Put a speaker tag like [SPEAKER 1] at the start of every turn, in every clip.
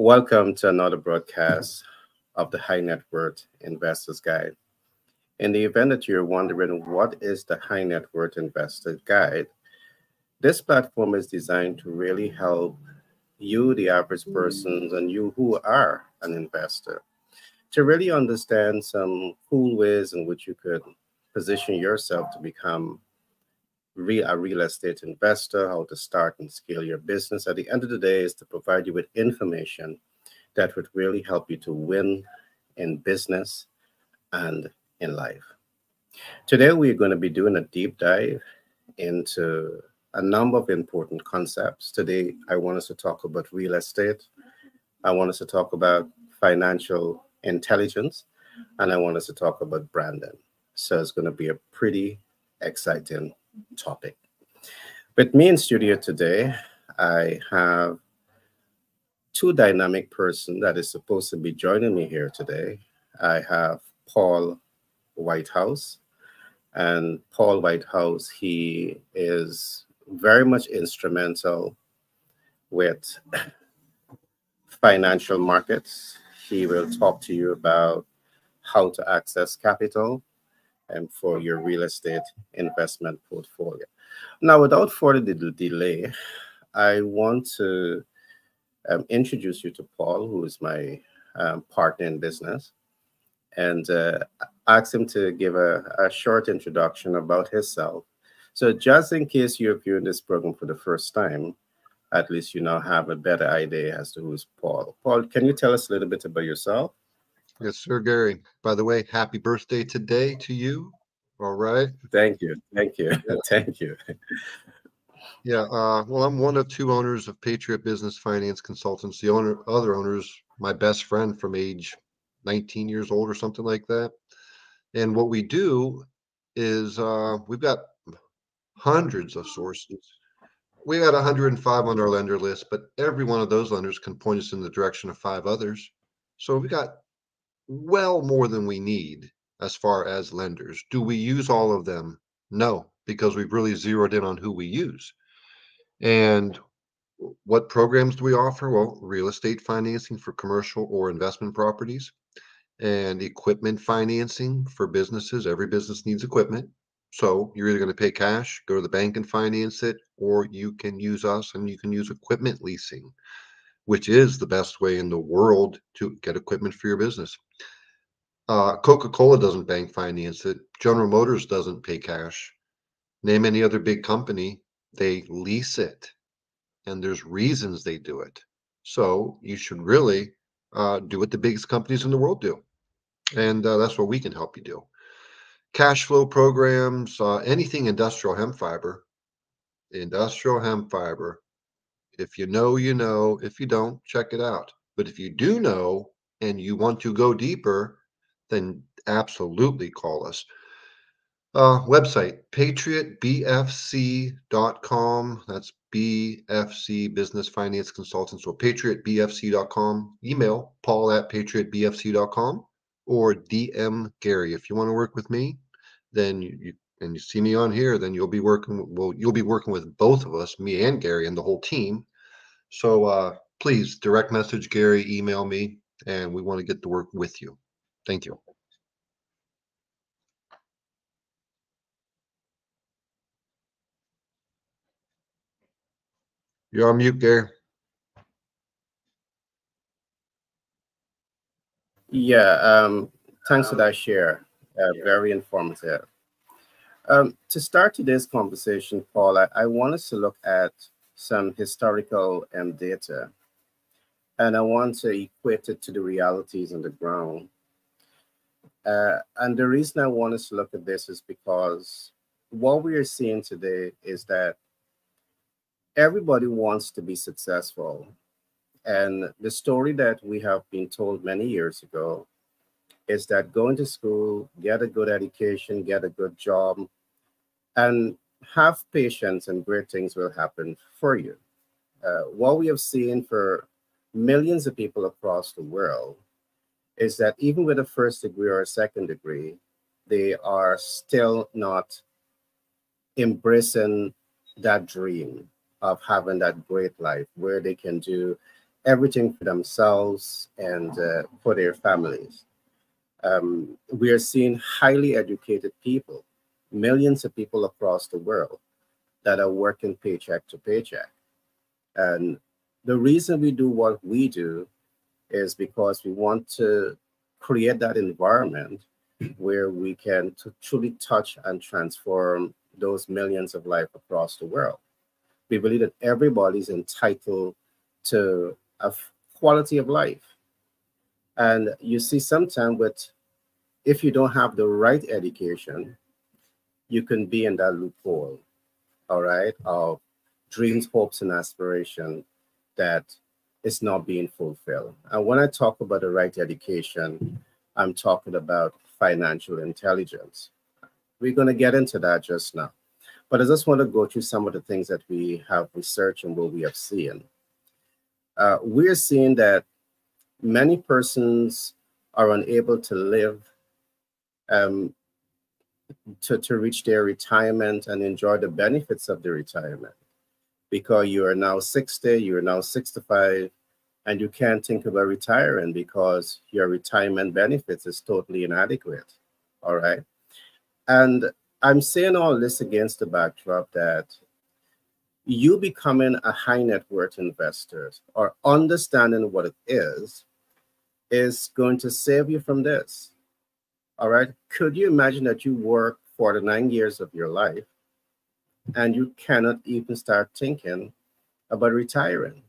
[SPEAKER 1] Welcome to another broadcast of the High Net Worth Investors Guide. In the event that you're wondering what is the High Net Worth Investor Guide, this platform is designed to really help you, the average person, and you who are an investor, to really understand some cool ways in which you could position yourself to become a real estate investor, how to start and scale your business. At the end of the day, is to provide you with information that would really help you to win in business and in life. Today, we're going to be doing a deep dive into a number of important concepts. Today, I want us to talk about real estate. I want us to talk about financial intelligence, and I want us to talk about branding. So it's going to be a pretty exciting topic. With me in studio today, I have two dynamic persons that is supposed to be joining me here today. I have Paul Whitehouse. And Paul Whitehouse, he is very much instrumental with financial markets. He will talk to you about how to access capital and for your real estate investment portfolio. Now, without further delay, I want to introduce you to Paul, who is my partner in business, and ask him to give a short introduction about himself. So just in case you're viewing this program for the first time, at least you now have a better idea as to who's Paul. Paul, can you tell us a little bit about yourself?
[SPEAKER 2] Yes, sir, Gary. By the way, happy birthday today to you. All right.
[SPEAKER 1] Thank you. Thank you. Thank you.
[SPEAKER 2] Yeah. Well, I'm one of two owners of Patriot Business Finance Consultants. The other owner's my best friend from age 19 years old or something like that. And what we do is we've got hundreds of sources. We got 105 on our lender list, but every one of those lenders can point us in the direction of 5 others. So we got well more than we need as far as lenders. Do we use all of them? No, because we've really zeroed in on who we use. And what programs do we offer? Well, real estate financing for commercial or investment properties and equipment financing for businesses. Every business needs equipment. So you're either going to pay cash, go to the bank and finance it, or you can use us and you can use equipment leasing, which is the best way in the world to get equipment for your business. Coca-Cola doesn't bank finance it. General Motors doesn't pay cash. Name any other big company, they lease it. And there's reasons they do it. So you should really do what the biggest companies in the world do. And that's what we can help you do. Cash flow programs, anything industrial hemp fiber. Industrial hemp fiber. If you know, you know. If you don't, check it out. But if you do know and you want to go deeper, then absolutely call us. Website, patriotbfc.com. That's BFC Business Finance Consultants. So patriotbfc.com. Email paul@patriotbfc.com or DM Gary. If you want to work with me, then you see me on here, then you'll be working with both of us, me and Gary and the whole team. So please direct message Gary, email me, and we want to get to work with you. Thank you. You're on mute, Gary.
[SPEAKER 1] Yeah, thanks for that share. Very informative. To start today's conversation, Paul, I want us to look at some historical data, and I want to equate it to the realities on the ground. And the reason I want us to look at this is because what we are seeing today is that everybody wants to be successful. And the story that we have been told many years ago is that going to school, get a good education, get a good job, and have patience and great things will happen for you. What we have seen for millions of people across the world is that even with a first degree or a second degree, they are still not embracing that dream of having that great life where they can do everything for themselves and for their families. We are seeing highly educated people, millions of people across the world that are working paycheck to paycheck. And the reason we do what we do is because we want to create that environment where we can truly touch and transform those millions of lives across the world. We believe that everybody's entitled to a quality of life. And you see, sometimes if you don't have the right education, you can be in that loophole, all right, of dreams, hopes, and aspiration that is not being fulfilled. And when I talk about the right education, I'm talking about financial intelligence. We're going to get into that just now. But I just want to go through some of the things that we have researched and what we have seen. We're seeing that many persons are unable to live to reach their retirement and enjoy the benefits of the retirement, because you are now 60, you are now 65, and you can't think about retiring because your retirement benefits is totally inadequate. All right. And I'm saying all this against the backdrop that you becoming a high net worth investor or understanding what it is going to save you from this. All right. Could you imagine that you work 49 years of your life and you cannot even start thinking about retiring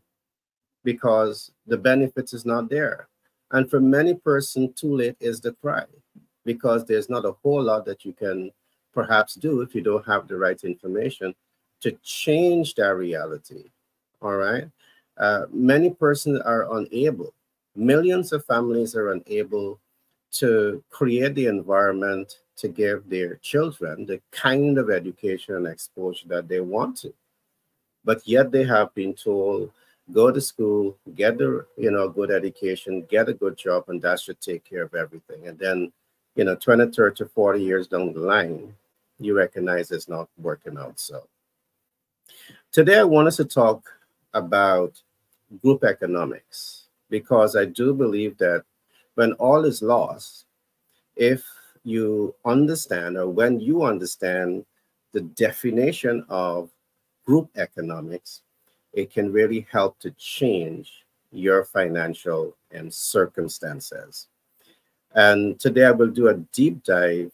[SPEAKER 1] because the benefits is not there? And for many persons, too late is the cry, because there's not a whole lot that you can perhaps do if you don't have the right information to change that reality. All right. Many persons are unable, millions of families are unable to create the environment to give their children the kind of education and exposure that they want to. But yet they have been told, go to school, get the good education, get a good job, and that should take care of everything. And then 20, 30, 40 years down the line, you recognize it's not working out. So today I want us to talk about group economics, because I do believe that when all is lost, if you understand, or when you understand the definition of group economics, it can really help to change your financial and circumstances. And today I will do a deep dive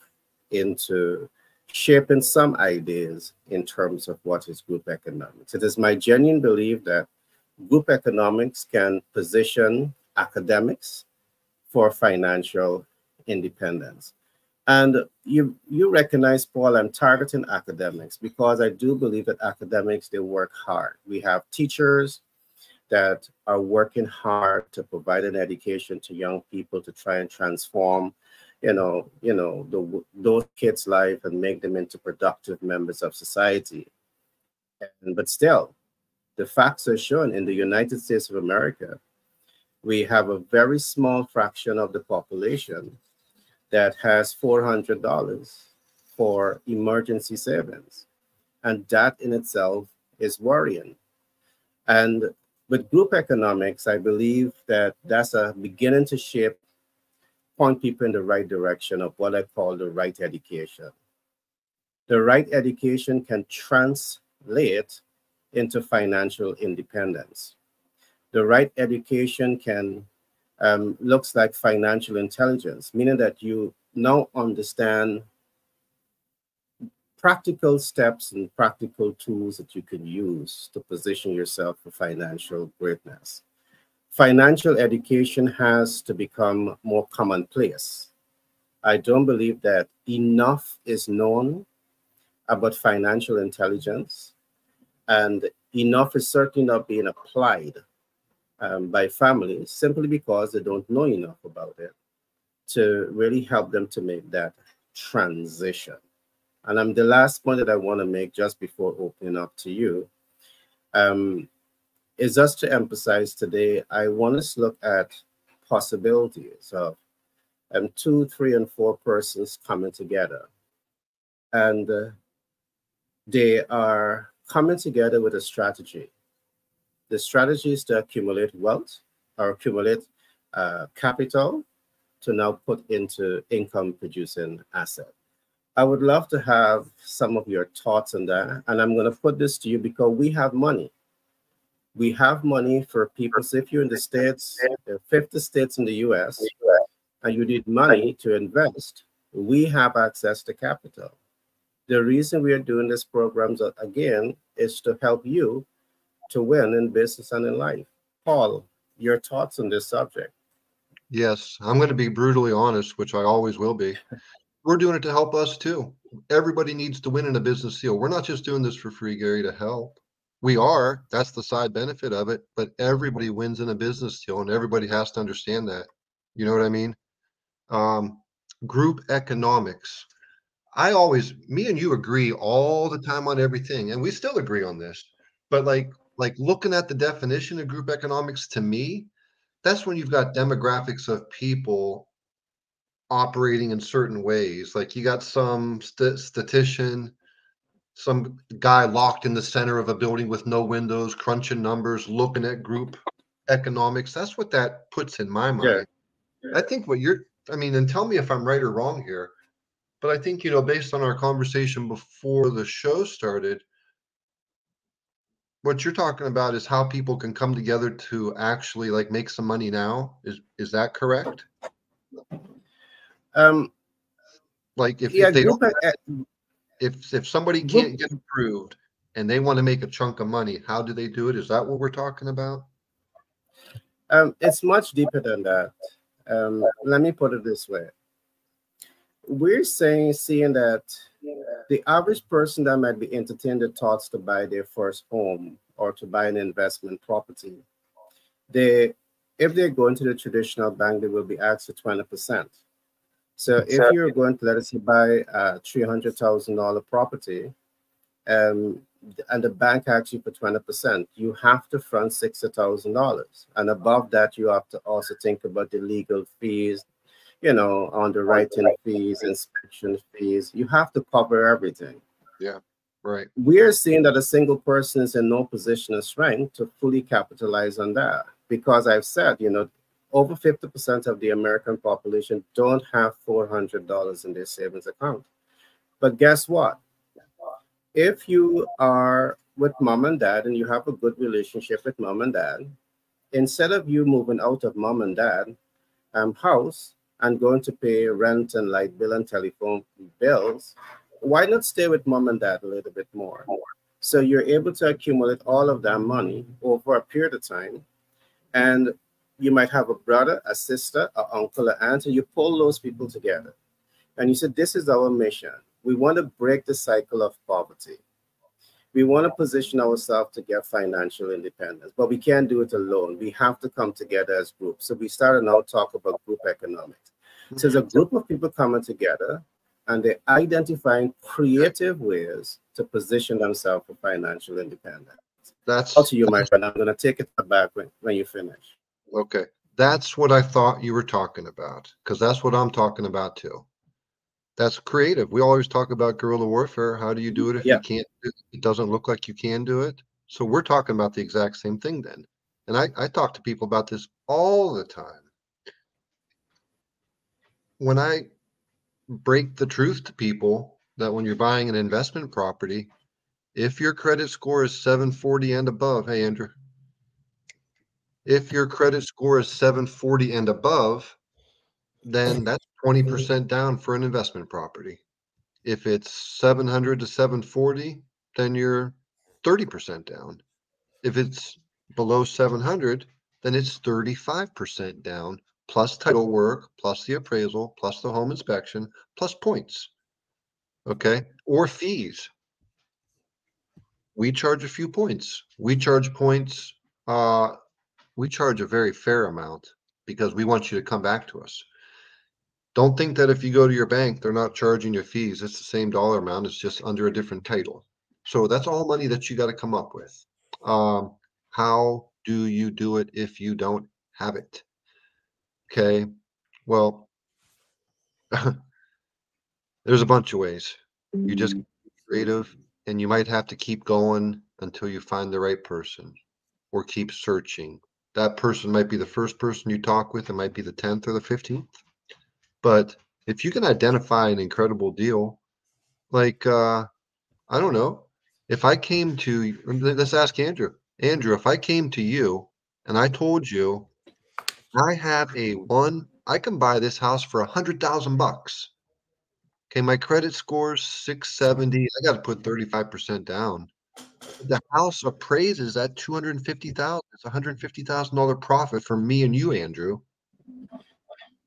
[SPEAKER 1] into shaping some ideas in terms of what is group economics. It is my genuine belief that group economics can position academics for financial independence. And you recognize, Paul, I'm targeting academics because I do believe that academics, they work hard. We have teachers that are working hard to provide an education to young people to try and transform, those kids' life and make them into productive members of society. But still, the facts are shown in the United States of America, we have a very small fraction of the population that has $400 for emergency savings. And that in itself is worrying. And with group economics, I believe that that's a beginning to point people in the right direction of what I call the right education. The right education can translate into financial independence. The right education can looks like financial intelligence, meaning that you now understand practical steps and practical tools that you can use to position yourself for financial greatness. Financial education has to become more commonplace. I don't believe that enough is known about financial intelligence, and enough is certainly not being applied by families simply because they don't know enough about it to really help them to make that transition. And the last point that I want to make just before opening up to you is just to emphasize today, I want us to look at possibilities of 2, 3, and 4 persons coming together. And they are coming together with a strategy. The strategy is to accumulate wealth or accumulate capital to now put into income producing asset. I would love to have some of your thoughts on that. And I'm going to put this to you because we have money. We have money for people. So if you're in the States, there are 50 states in the US, and you need money to invest, we have access to capital. The reason we are doing this program, again, is to help you to win in business and in life. Paul, your thoughts on this subject?
[SPEAKER 2] Yes, I'm going to be brutally honest, which I always will be. We're doing it to help us too. Everybody needs to win in a business deal. We're not just doing this for free, Gary, to help. We are. That's the side benefit of it. But everybody wins in a business deal, and everybody has to understand that. You know what I mean? Group economics. Me and you agree all the time on everything, and we still agree on this. But like looking at the definition of group economics, to me, that's when you've got demographics of people operating in certain ways. Like you got some statistician, some guy locked in the center of a building with no windows, crunching numbers, looking at group economics. That's what that puts in my mind. I think and tell me if I'm right or wrong here, but I think, based on our conversation before the show started, what you're talking about is how people can come together to actually like make some money now. Is that correct? Like if they don't, if somebody can't get approved and they want to make a chunk of money, how do they do it? Is that what we're talking about?
[SPEAKER 1] It's much deeper than that. Let me put it this way. We're seeing that the average person that might be entertaining the thoughts to buy their first home or to buy an investment property, if they're going to the traditional bank, they will be asked for 20%. So if you're going to, let us say, buy a $300,000 property, and the bank asks you for 20%, you have to front $60,000. And above that, you have to also think about the legal fees, underwriting fees, inspection fees. You have to cover everything.
[SPEAKER 2] Yeah, right.
[SPEAKER 1] We are seeing that a single person is in no position of strength to fully capitalize on that. Because I've said, over 50% of the American population don't have $400 in their savings account. But guess what? If you are with mom and dad and you have a good relationship with mom and dad, instead of you moving out of mom and dad house and going to pay rent and light bill and telephone bills, why not stay with mom and dad a little bit more? So you're able to accumulate all of that money over a period of time. And you might have a brother, a sister, an uncle, an aunt, and you pull those people together. And you said, this is our mission. We want to break the cycle of poverty. We want to position ourselves to get financial independence, but we can't do it alone. We have to come together as groups. So we started now talk about group economics. So it's a group of people coming together and they're identifying creative ways to position themselves for financial independence. That's up to you, my friend. I'm going to take it back when you finish.
[SPEAKER 2] Okay. That's what I thought you were talking about, because that's what I'm talking about too. That's creative. We always talk about guerrilla warfare. How do you do it if you can't? It doesn't look like you can do it. So we're talking about the exact same thing then. And I talk to people about this all the time. When I break the truth to people that when you're buying an investment property, if your credit score is 740 and above, hey, Andrew, if your credit score is 740 and above, then that's 20% down for an investment property. If it's 700 to 740, then you're 30% down. If it's below 700, then it's 35% down, plus title work, plus the appraisal, plus the home inspection, plus points. Okay? Or fees. We charge a few points. We charge points. We charge a very fair amount because we want you to come back to us. Don't think that if you go to your bank, they're not charging you fees. It's the same dollar amount. It's just under a different title. So that's all money that you got to come up with. How do you do it if you don't have it? Okay. Well, there's a bunch of ways. You just be creative, and you might have to keep going until you find the right person, or keep searching. That person might be the first person you talk with. It might be the 10th or the 15th. But if you can identify an incredible deal, like, I don't know, if I came to, let's ask Andrew. Andrew, if I came to you and I told you I have I can buy this house for $100,000. Okay, my credit score's 670. I got to put 35% down. The house appraises at 250,000. It's $150,000 profit for me and you, Andrew.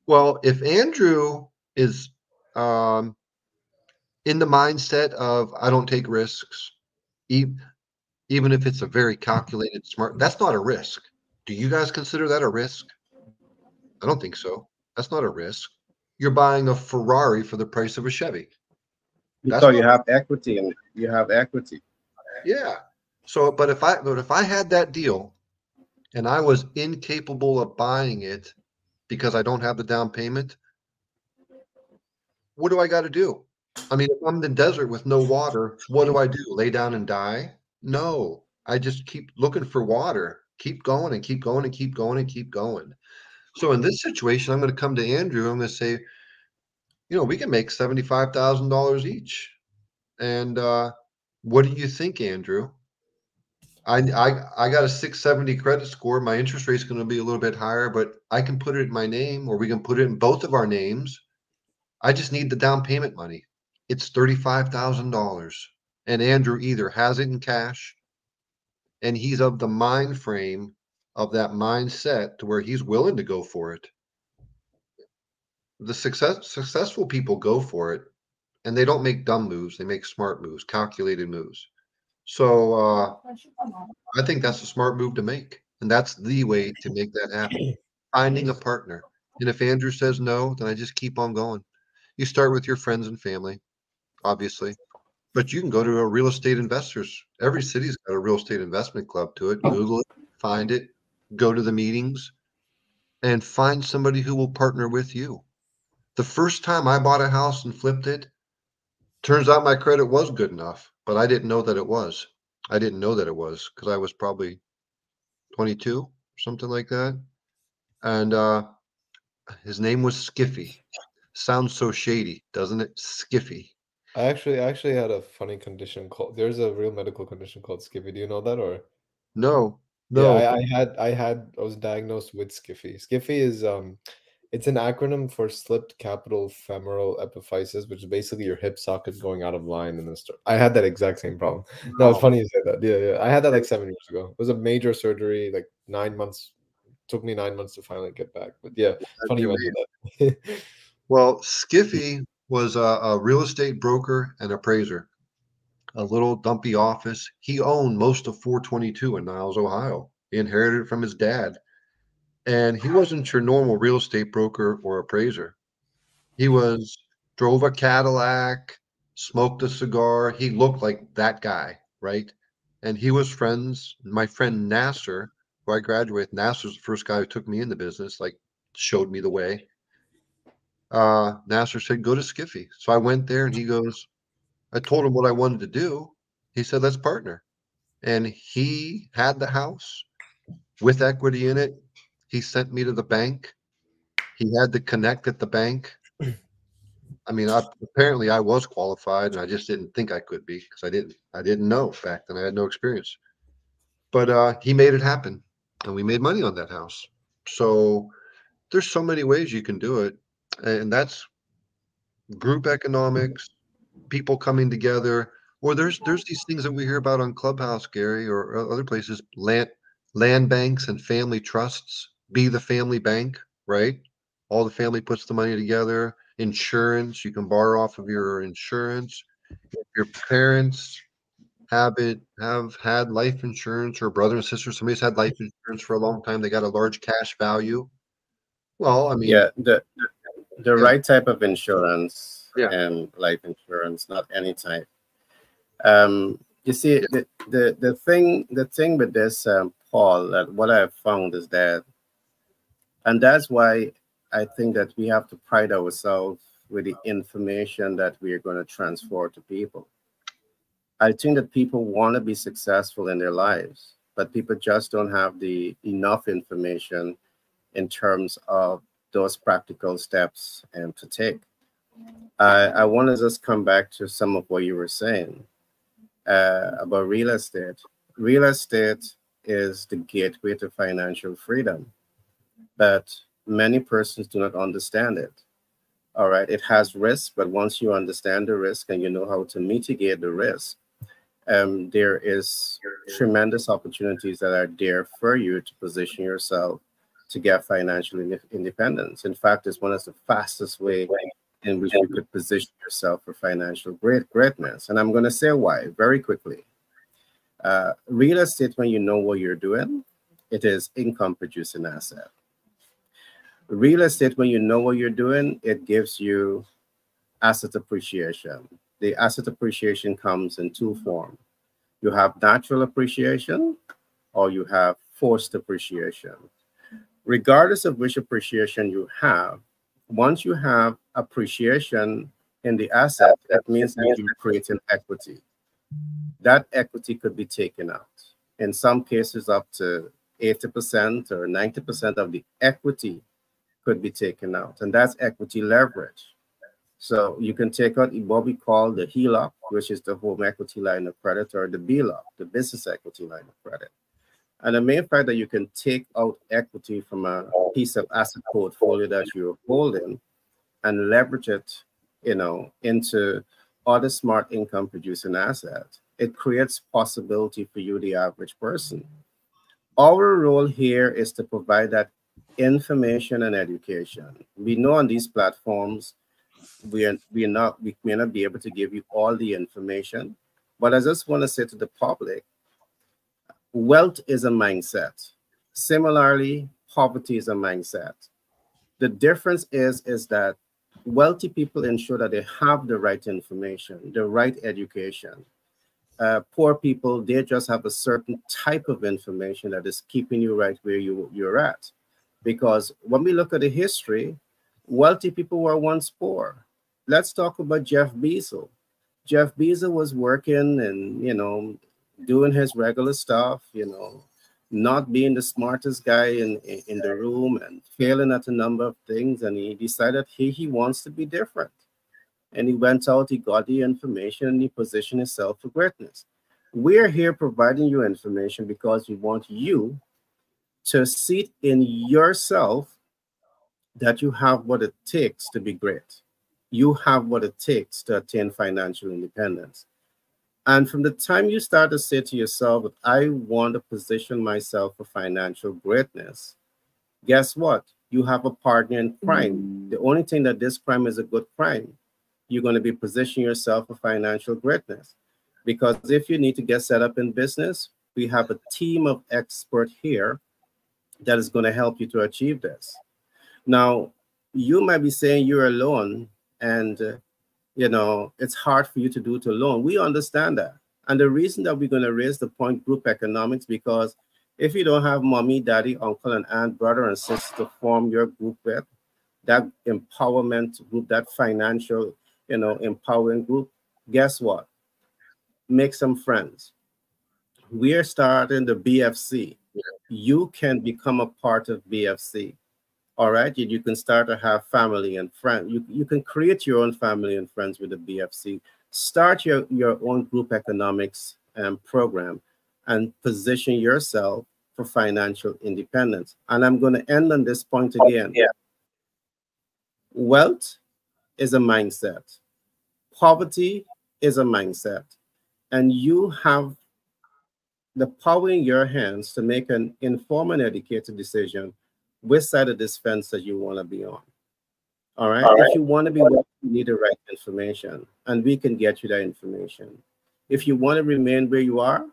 [SPEAKER 2] Well, if Andrew is in the mindset of I don't take risks, even if it's a very calculated, smart, that's not a risk. Do you guys consider that a risk? I don't think so. That's not a risk. You're buying a Ferrari for the price of a Chevy.
[SPEAKER 1] Because you have equity and you have equity.
[SPEAKER 2] Yeah. So, but if I had that deal and I was incapable of buying it because I don't have the down payment, what do I got to do? I mean, if I'm in the desert with no water, what do I do? Lay down and die? No. I just keep looking for water, keep going and keep going and keep going and keep going. So in this situation, I'm going to come to Andrew. I'm going to say, we can make $75,000 each. And what do you think, Andrew? I got a 670 credit score. My interest rate is going to be a little bit higher, but I can put it in my name, or we can put it in both of our names. I just need the down payment money. It's $35,000. And Andrew either has it in cash and he's of the mind frame of that mindset to where he's willing to go for it. The successful people go for it, and they don't make dumb moves. They make smart moves, calculated moves. So I think that's a smart move to make. And that's the way to make that happen. Finding a partner. And if Andrew says no, then I just keep on going. You start with your friends and family, obviously, but you can go to a real estate investors. Every city's got a real estate investment club to it. Google it, find it, go to the meetings, and find somebody who will partner with you. The first time I bought a house and flipped it, turns out my credit was good enough, but I didn't know that it was. I didn't know that it was because I was probably 22 or something like that. And his name was Skiffy. Sounds so shady, doesn't it? Skiffy.
[SPEAKER 3] I actually had a funny condition there's a real medical condition called Skiffy. Do you know that? Or
[SPEAKER 2] No,
[SPEAKER 3] yeah,
[SPEAKER 2] no.
[SPEAKER 3] I was diagnosed with Skiffy. Skiffy is it's an acronym for slipped capital femoral epiphysis, which is basically your hip socket going out of line and then I had that exact same problem. No, it's funny you say that. Yeah. I had that like 7 years ago. It was a major surgery, like 9 months. Took me 9 months to finally get back. But yeah, funny you mentioned that.
[SPEAKER 2] Well, Skiffy was a real estate broker and appraiser. A little dumpy office. He owned most of 422 in Niles, Ohio. He inherited it from his dad. And he wasn't your normal real estate broker or appraiser. He drove a Cadillac, smoked a cigar. He looked like that guy, right? And he was friends. My friend Nasser, who I graduated, Nasser's the first guy who took me in the business, like showed me the way. Nasser said, go to Skiffy. So I went there and I told him what I wanted to do. He said, let's partner. And he had the house with equity in it. He sent me to the bank. He had to connect at the bank. I mean, apparently I was qualified, and I just didn't think I could be because I didn't know back then. I had no experience. But he made it happen, and we made money on that house. So there's so many ways you can do it, and that's group economics, people coming together. Or there's these things that we hear about on Clubhouse, Gary, or other places, land banks and family trusts. Be the family bank, right? All the family puts the money together. Insurance, you can borrow off of your insurance. If your parents have had life insurance, or brother and sister, somebody's had life insurance for a long time, they got a large cash value. Well, I mean,
[SPEAKER 1] yeah, the right type of insurance
[SPEAKER 2] Yeah.
[SPEAKER 1] and life insurance, not any type. You see, the thing with this, Paul, that what I've found is that, and that's why I think that we have to pride ourselves with the information that we are going to transfer to people. I think that people want to be successful in their lives, but people just don't have the enough information in terms of those practical steps and to take. I want to just come back to some of what you were saying about real estate. Real estate is the gateway to financial freedom, but many persons do not understand it. All right, it has risk, but once you understand the risk and you know how to mitigate the risk, there is tremendous opportunities that are there for you to position yourself to get financial independence. In fact, it's one of the fastest way in which you could position yourself for financial greatness. And I'm going to say why very quickly. Real estate, when you know what you're doing, it is income producing asset. Real estate, when you know what you're doing, it gives you asset appreciation. The asset appreciation comes in two forms. You have natural appreciation or you have forced appreciation. Regardless of which appreciation you have, once you have appreciation in the asset, that means that you're creating equity. That equity could be taken out. In some cases, up to 80% or 90% of the equity could be taken out, and that's equity leverage. So you can take out what we call the HELOC, which is the home equity line of credit, or the BLOC, the business equity line of credit. And the main fact that you can take out equity from a piece of asset portfolio that you're holding and leverage it, into other smart income producing assets, it creates possibility for you, the average person. Our role here is to provide that information and education. We know on these platforms, we may not be able to give you all the information, but I just want to say to the public, wealth is a mindset. Similarly, poverty is a mindset. The difference is that wealthy people ensure that they have the right information, the right education. Poor people, they just have a certain type of information that is keeping you right where you're at. Because when we look at the history, wealthy people were once poor. Let's talk about Jeff Bezos. Jeff Bezos was working and, doing his regular stuff, not being the smartest guy in the room and failing at a number of things. And he decided he wants to be different. And he went out, he got the information, and he positioned himself for greatness. We're here providing you information because we want you to see in yourself that you have what it takes to be great. You have what it takes to attain financial independence. And from the time you start to say to yourself, I want to position myself for financial greatness, guess what? You have a partner in crime. The only thing that this crime is a good crime, you're going to be positioning yourself for financial greatness. Because if you need to get set up in business, we have a team of experts here that is going to help you to achieve this. Now, you might be saying you're alone and it's hard for you to do it alone. We understand that. And the reason that we're going to raise the point group economics, because if you don't have mommy, daddy, uncle, and aunt, brother, and sister to form your group with, that empowerment group, that financial, empowering group, guess what? Make some friends. We are starting the BFC. You can become a part of BFC. All right, you can start to have family and friends. You can create your own family and friends with the BFC. Start your own group economics program and position yourself for financial independence. And I'm going to end on this point again. Yeah. Wealth is a mindset. Poverty is a mindset. And you have the power in your hands to make an informed and educated decision which side of this fence that you want to be on. All right. If you want to be wealthy, you need the right information, and we can get you that information. If you want to remain where you are,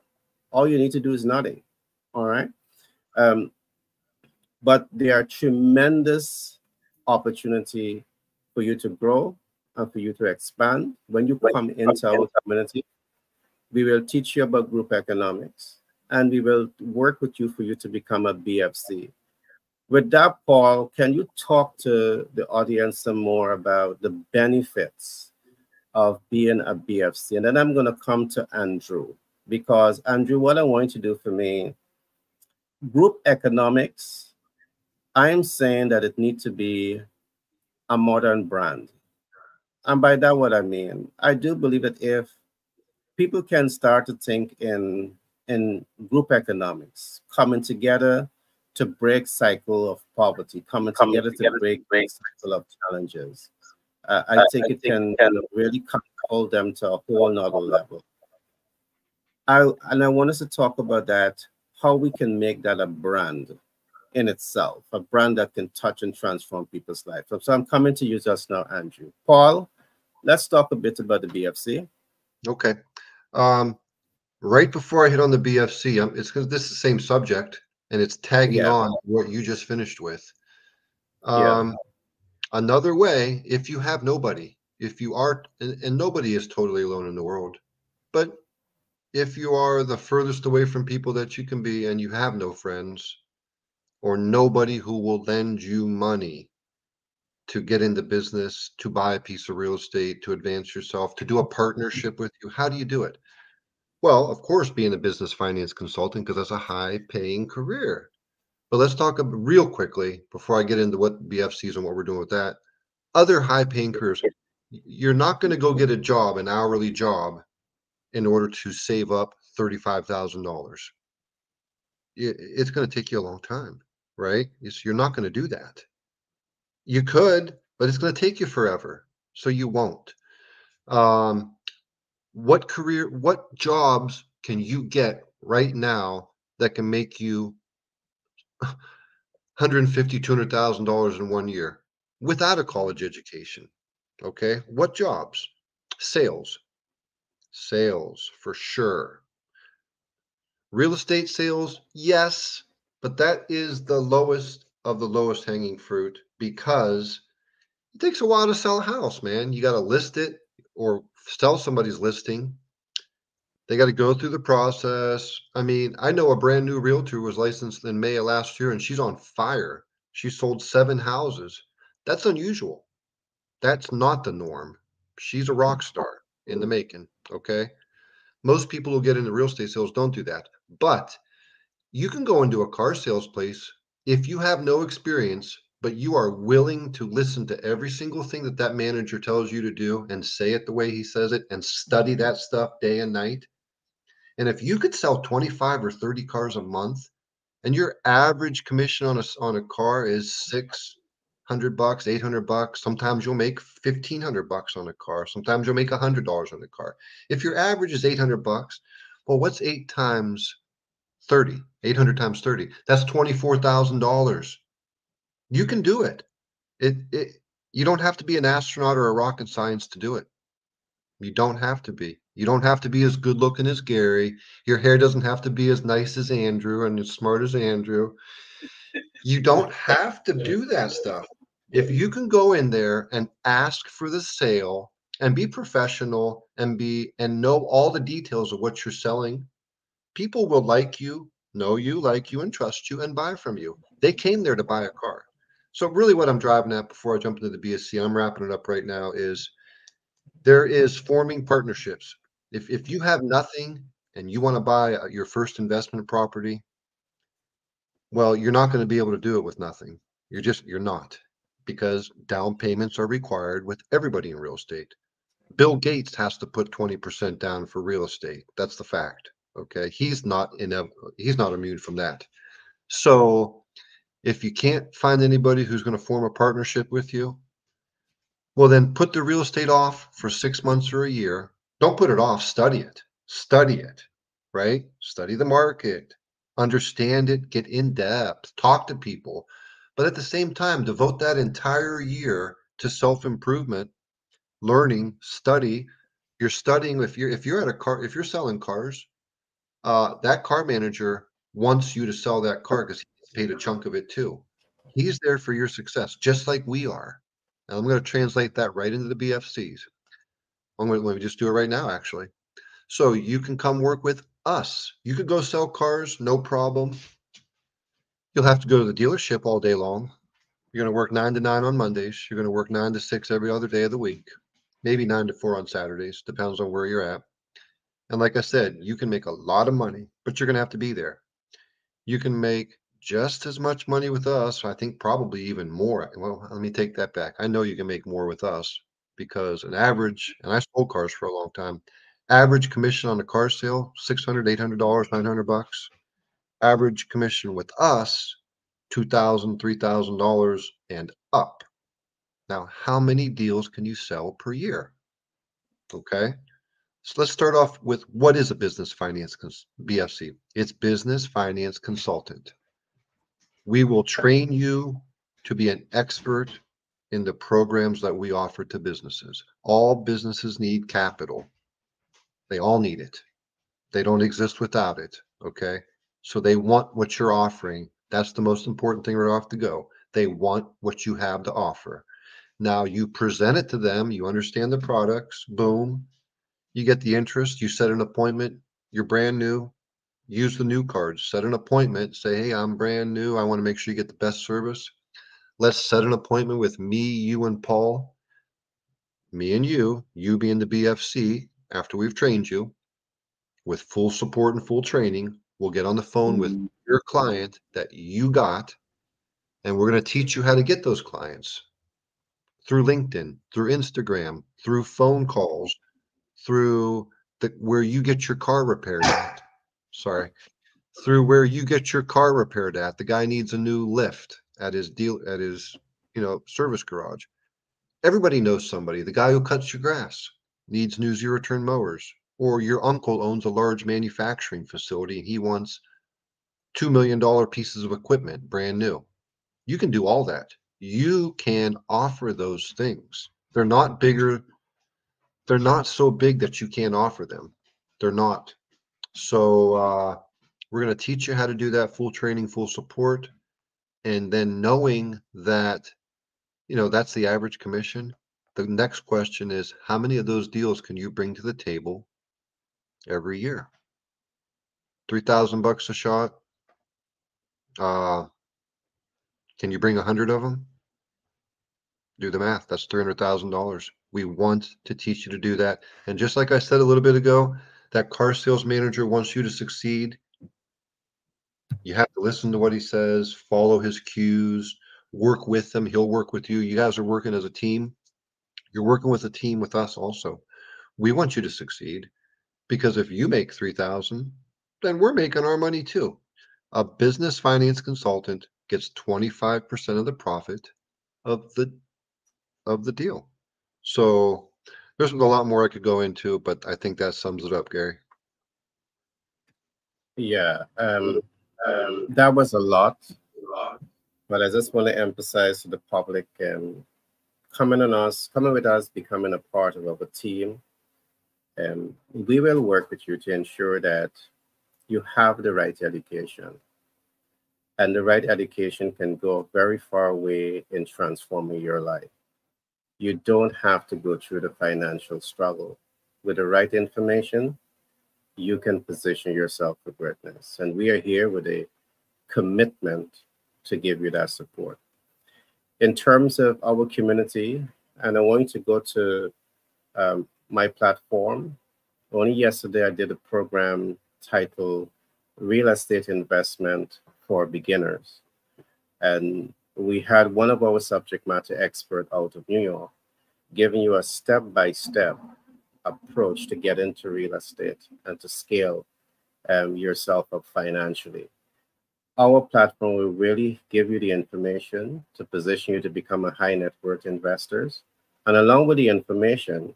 [SPEAKER 1] all you need to do is nothing. All right. But there are tremendous opportunity for you to grow and for you to expand. When you come into our community, we will teach you about group economics, and we will work with you for you to become a BFC. With that, Paul, can you talk to the audience some more about the benefits of being a BFC? And then I'm going to come to Andrew, because Andrew, what I want you to do for me group economics, I'm saying that it needs to be a modern brand. And by that, what I mean, I do believe that if people can start to think in group economics, coming together to break cycle of poverty, coming together to break cycle of challenges, I think it can really hold them to a whole nother level. I want us to talk about that, how we can make that a brand in itself, a brand that can touch and transform people's lives. So I'm coming to you just now, Andrew. Paul, let's talk a bit about the BFC.
[SPEAKER 2] Okay. Right before I hit on the BFC, it's because this is the same subject and it's tagging on what you just finished with. Another way, if you have nobody, if you are, and nobody is totally alone in the world, but if you are the furthest away from people that you can be and you have no friends or nobody who will lend you money to get into business, to buy a piece of real estate, to advance yourself, to do a partnership with you, how do you do it? Well, of course, being a business finance consultant, because that's a high paying career. But let's talk real quickly before I get into what BFCs and what we're doing with that. Other high paying careers, you're not going to go get a job, an hourly job, in order to save up $35,000. It's going to take you a long time, right? You're not going to do that. You could, but it's going to take you forever. So you won't. What jobs can you get right now that can make you $150,000, $200,000 in 1 year without a college education? Okay. What jobs? Sales for sure. Real estate sales, yes, but that is the lowest of the lowest hanging fruit because it takes a while to sell a house, man. You got to list it or sell somebody's listing. They got to go through the process. I mean, I know a brand new realtor was licensed in May of last year and she's on fire. She sold 7 houses. That's unusual. That's not the norm. She's a rock star in the making. Okay. Most people who get into real estate sales don't do that. But you can go into a car sales place if you have no experience, but you are willing to listen to every single thing that that manager tells you to do and say it the way he says it and study that stuff day and night. And if you could sell 25 or 30 cars a month and your average commission on a car is $600, $800, sometimes you'll make $1,500 on a car. Sometimes you'll make $100 on a car. If your average is $800, well, what's 8 times 30? 800 times 30. That's $24,000. You can do it. You don't have to be an astronaut or a rocket science to do it. You don't have to be. You don't have to be as good looking as Gary. Your hair doesn't have to be as nice as Andrew and as smart as Andrew. You don't have to do that stuff. If you can go in there and ask for the sale and be professional and know all the details of what you're selling, people will like you, know you, like you, and trust you and buy from you. They came there to buy a car. So really what I'm driving at before I jump into the BSC, I'm wrapping it up right now, is there is forming partnerships. If you have nothing and you want to buy your first investment property, well, you're not going to be able to do it with nothing. You're not, because down payments are required with everybody in real estate. Bill Gates has to put 20% down for real estate. That's the fact. Okay. He's not immune from that. So if you can't find anybody who's going to form a partnership with you, well, then put the real estate off for 6 months or a year. Don't put it off. Study it, right? Study the market, understand it, get in depth, talk to people. But at the same time, devote that entire year to self-improvement, learning, study. You're studying. If you're at a car, if you're selling cars, that car manager wants you to sell that car because he's paid a chunk of it too. He's there for your success, just like we are. And I'm going to translate that right into the BFCs. Let me just do it right now, actually. So you can come work with us. You could go sell cars, no problem. You'll have to go to the dealership all day long. You're going to work 9 to 9 on Mondays. You're going to work 9 to 6 every other day of the week, maybe 9 to 4 on Saturdays, depends on where you're at. And like I said, you can make a lot of money, but you're going to have to be there. You can make just as much money with us. I think probably even more. Well, let me take that back. I know you can make more with us because an average, and I sold cars for a long time, average commission on a car sale, $600, $800, $900. Average commission with us, $2,000, $3,000 and up. Now, how many deals can you sell per year? Okay. So let's start off with what is a business finance BFC? It's business finance consultant. We will train you to be an expert in the programs that we offer to businesses. All businesses need capital. They all need it. They don't exist without it. Okay. So they want what you're offering. That's the most important thing right off the go. They want what you have to offer. Now you present it to them. You understand the products. Boom. You get the interest. You set an appointment. You're brand new. Use the new cards. Set an appointment. Say, hey, I'm brand new. I want to make sure you get the best service. Let's set an appointment with me, you, and Paul. Me and you being the BFC after we've trained you with full support and full training. We'll get on the phone with your client that you got, and we're going to teach you how to get those clients through LinkedIn, through Instagram, through phone calls, through where you get your car repaired at. Sorry. Through where you get your car repaired at. The guy needs a new lift at his service garage. Everybody knows somebody. The guy who cuts your grass needs new zero-turn mowers, or your uncle owns a large manufacturing facility and he wants $2 million pieces of equipment, brand new. You can do all that. You can offer those things. They're not bigger. They're not so big that you can't offer them. They're not. So we're going to teach you how to do that, full training, full support. And then knowing that, that's the average commission. The next question is, how many of those deals can you bring to the table every year? $3,000 a shot. Can you bring 100 of them? Do the math. That's $300,000. We want to teach you to do that. And just like I said a little bit ago, that car sales manager wants you to succeed. You have to listen to what he says, follow his cues, work with him. He'll work with you. You guys are working as a team. You're working with a team with us also. We want you to succeed because if you make 3,000, then we're making our money too. A business finance consultant gets 25% of the profit of the deal. So there's a lot more I could go into, but I think that sums it up, Gary.
[SPEAKER 1] Yeah, that was a lot, but I just want to emphasize to the public, coming with us, becoming a part of our team, and we will work with you to ensure that you have the right education. And the right education can go a very far way in transforming your life. You don't have to go through the financial struggle. With the right information, you can position yourself for greatness. And we are here with a commitment to give you that support. In terms of our community, and I want to go to my platform. Only yesterday, I did a program titled Real Estate Investment for Beginners. And we had one of our subject matter experts out of New York giving you a step-by-step approach to get into real estate and to scale yourself up financially. Our platform will really give you the information to position you to become a high net worth investors. And along with the information,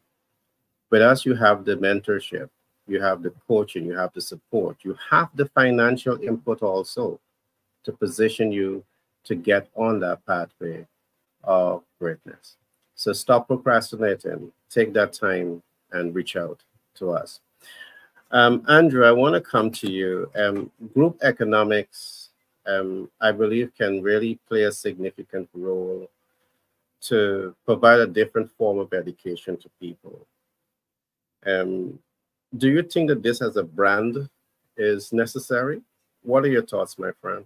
[SPEAKER 1] with us, you have the mentorship, you have the coaching, you have the support, you have the financial input also to position you to get on that pathway of greatness. So stop procrastinating, take that time and reach out to us. Andrew, I want to come to you. Group economics, I believe, can really play a significant role to provide a different form of education to people. Do you think that this as a brand is necessary? What are your thoughts, my friend?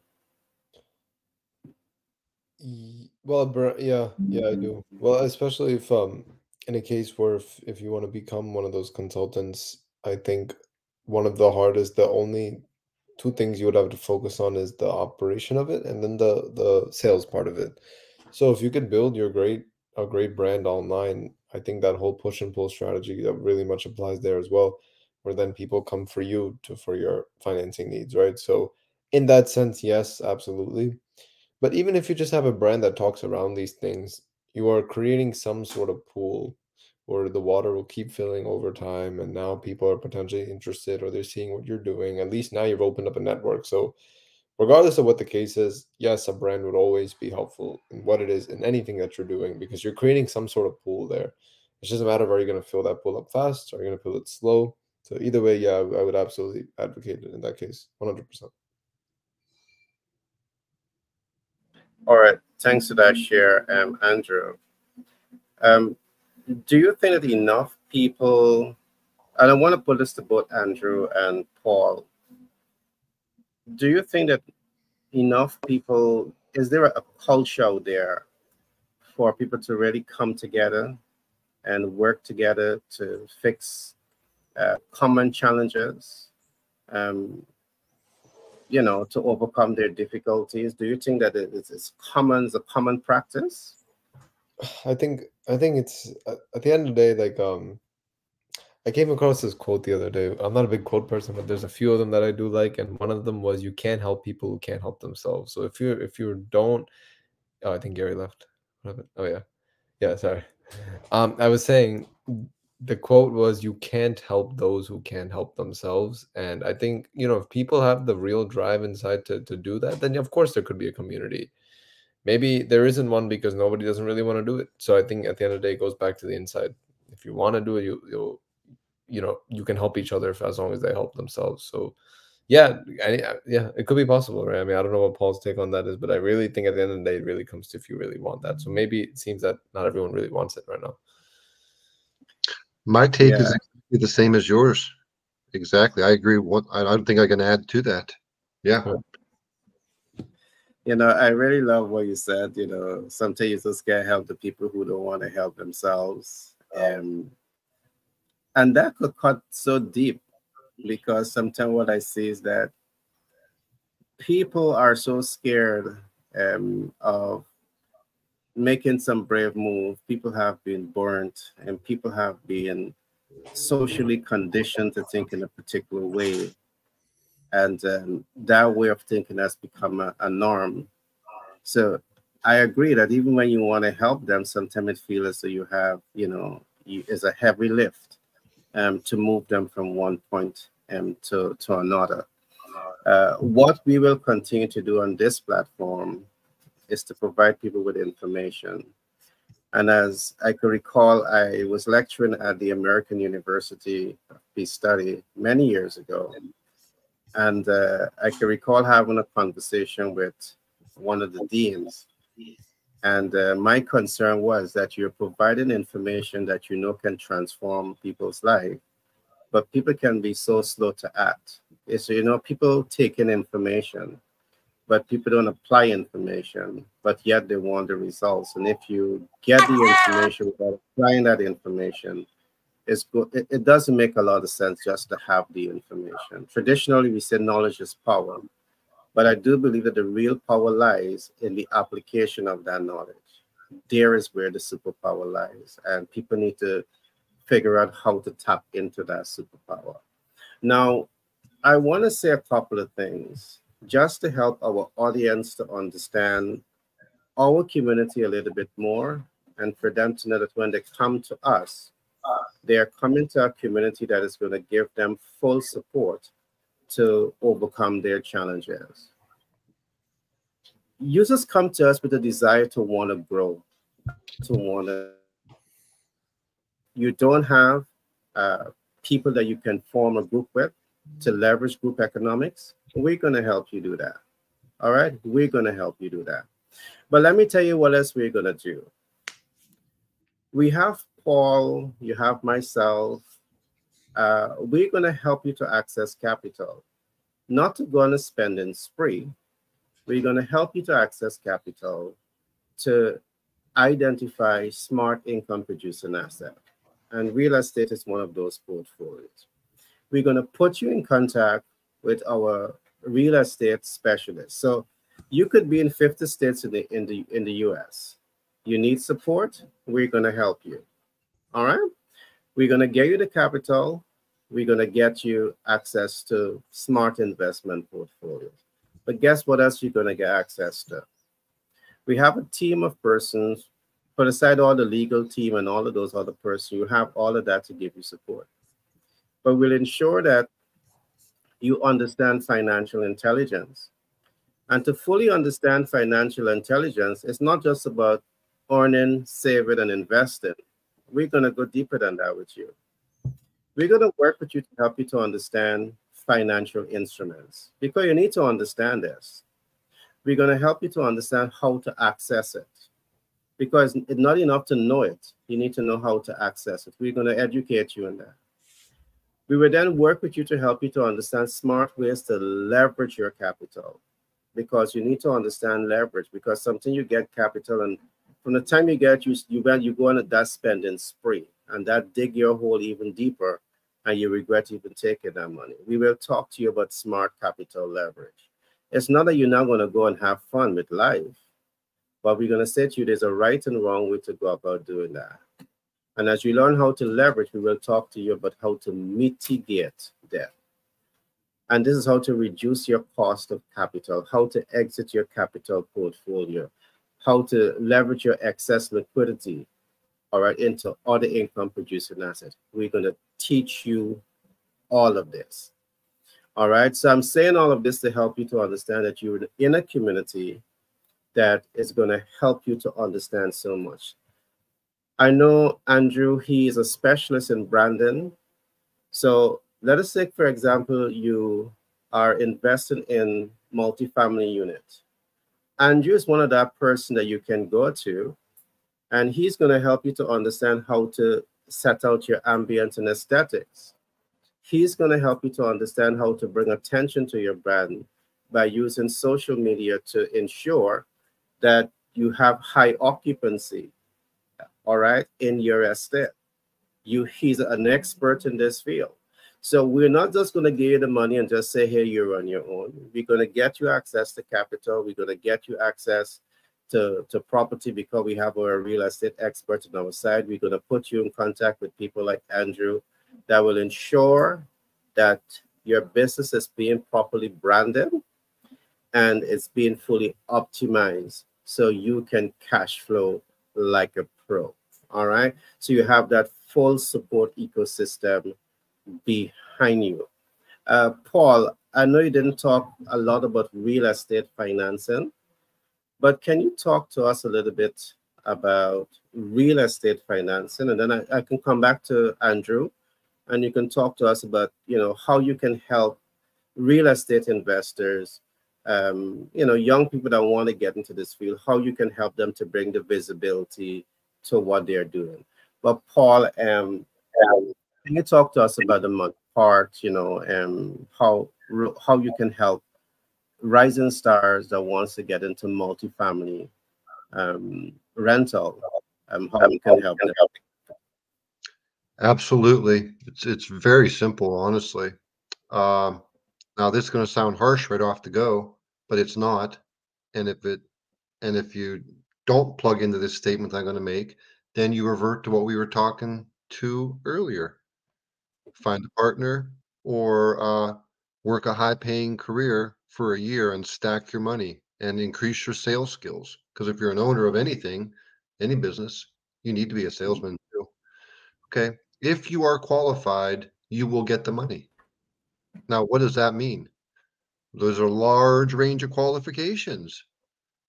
[SPEAKER 3] Well, yeah, I do. Well, especially if in a case where if you want to become one of those consultants, I think one of the hardest, the only two things you would have to focus on is the operation of it and then the sales part of it. So if you could build a great brand online, I think that whole push and pull strategy that really much applies there as well, where then people come for you to for your financing needs, right? So in that sense, yes, absolutely. But even if you just have a brand that talks around these things, you are creating some sort of pool where the water will keep filling over time. And now people are potentially interested or they're seeing what you're doing. At least now you've opened up a network. So, regardless of what the case is, yes, a brand would always be helpful in what it is in anything that you're doing because you're creating some sort of pool there. It's just a matter of are you going to fill that pool up fast or are you going to fill it slow? So, either way, yeah, I would absolutely advocate it in that case, 100%.
[SPEAKER 1] All right. Thanks for that share, Andrew. Do you think that enough people, and I want to put this to both Andrew and Paul, do you think that enough people, is there a culture out there for people to really come together and work together to fix common challenges, to overcome their difficulties? Do you think that it's a common practice?
[SPEAKER 3] I think it's at the end of the day, like I came across this quote the other day. I'm not a big quote person, but there's a few of them that I do like, and one of them was, "You can't help people who can't help themselves." So if you don't, oh, I think Gary left. What happened? Oh yeah, yeah. Sorry. I was saying the quote was, "You can't help those who can't help themselves," and I think if people have the real drive inside to do that, then of course there could be a community. Maybe there isn't one because nobody doesn't really want to do it. So I think at the end of the day, it goes back to the inside. If you want to do it, you can help each other as long as they help themselves. So yeah, yeah, it could be possible, right? I mean, I don't know what Paul's take on that is, but I really think at the end of the day, it really comes to if you really want that. So maybe it seems that not everyone really wants it right now.
[SPEAKER 2] My take
[SPEAKER 1] Yeah.
[SPEAKER 2] is exactly the same as yours. Exactly. I agree. I don't think I can add to that. Yeah.
[SPEAKER 1] I really love what you said. Sometimes you just can't help the people who don't want to help themselves. And that could cut so deep because sometimes what I see is that people are so scared of making some brave move. People have been burnt and people have been socially conditioned to think in a particular way. And that way of thinking has become a norm. So I agree that even when you want to help them, sometimes it feels as though you have, it's a heavy lift to move them from one point to another. What we will continue to do on this platform is to provide people with information. And as I can recall, I was lecturing at the American University of Peace Study many years ago. And I can recall having a conversation with one of the deans. And my concern was that you're providing information that can transform people's life, but people can be so slow to act. So, people take in information, but people don't apply information, but yet they want the results. And if you get the information without applying that information, it doesn't make a lot of sense just to have the information. Traditionally, we say knowledge is power, but I do believe that the real power lies in the application of that knowledge. There is where the superpower lies, and people need to figure out how to tap into that superpower. Now, I want to say a couple of things just to help our audience to understand our community a little bit more, and for them to know that when they come to us, they are coming to a community that is going to give them full support to overcome their challenges. Users come to us with a desire to want to grow, you don't have people that you can form a group with to leverage group economics. We're going to help you do that. All right, we're going to help you do that. But let me tell you what else we're going to do. We have Paul, you have myself. We're going to help you to access capital, not to go on a spending spree. We're going to help you to access capital to identify smart income producing assets. And real estate is one of those portfolios. We're going to put you in contact with our real estate specialist. So you could be in 50 states in the US. You need support, we're going to help you. All right? We're going to get you the capital. We're going to get you access to smart investment portfolios. But guess what else you're going to get access to? We have a team of persons, put aside all the legal team and all of those other persons, you have all of that to give you support. But we'll ensure that you understand financial intelligence. And to fully understand financial intelligence, it's not just about earning, saving, and investing. We're going to go deeper than that with you. We're going to work with you to help you to understand financial instruments, because you need to understand this. We're going to help you to understand how to access it, because it's not enough to know it. You need to know how to access it. We're going to educate you in that. We will then work with you to help you to understand smart ways to leverage your capital, because you need to understand leverage, because something you get capital, and from the time you get you go on that spending spree, and that dig your hole even deeper, and you regret even taking that money. We will talk to you about smart capital leverage. It's not that you're not going to go and have fun with life, but we're going to say to you there's a right and wrong way to go about doing that. And as you learn how to leverage, we will talk to you about how to mitigate debt. And this is how to reduce your cost of capital, how to exit your capital portfolio, how to leverage your excess liquidity, all right, into other income producing assets. We're going to teach you all of this. All right. So I'm saying all of this to help you to understand that you're in a community that is going to help you to understand so much. I know Andrew, he is a specialist in branding. So let us say, for example, you are investing in multifamily unit. Andrew is one of that person that you can go to, and he's going to help you to understand how to set out your ambient and aesthetics. He's going to help you to understand how to bring attention to your brand by using social media to ensure that you have high occupancy, all right, in your estate. He's an expert in this field. So we're not just going to give you the money and just say, hey, you're on your own. We're going to get you access to capital. We're going to get you access to property, because we have our real estate expert on our side. We're going to put you in contact with people like Andrew that will ensure that your business is being properly branded and it's being fully optimized so you can cash flow like a pro. All right. So you have that full support ecosystem behind you. Paul, I know you didn't talk a lot about real estate financing, but can you talk to us a little bit about real estate financing? And then I can come back to Andrew, and you can talk to us about, how you can help real estate investors, young people that want to get into this field, how you can help them to bring the visibility to what they're doing. But Paul, can you talk to us about the money part, how you can help rising stars that wants to get into multifamily rental, how you can help them?
[SPEAKER 2] Absolutely. It's very simple, honestly. Now this is going to sound harsh right off the go, but it's not. And if you don't plug into this statement I'm going to make, then you revert to what we were talking to earlier. Find a partner, or work a high-paying career for a year and stack your money and increase your sales skills. Because if you're an owner of anything, any business, you need to be a salesman too. Okay. If you are qualified, you will get the money. Now, what does that mean? There's a large range of qualifications.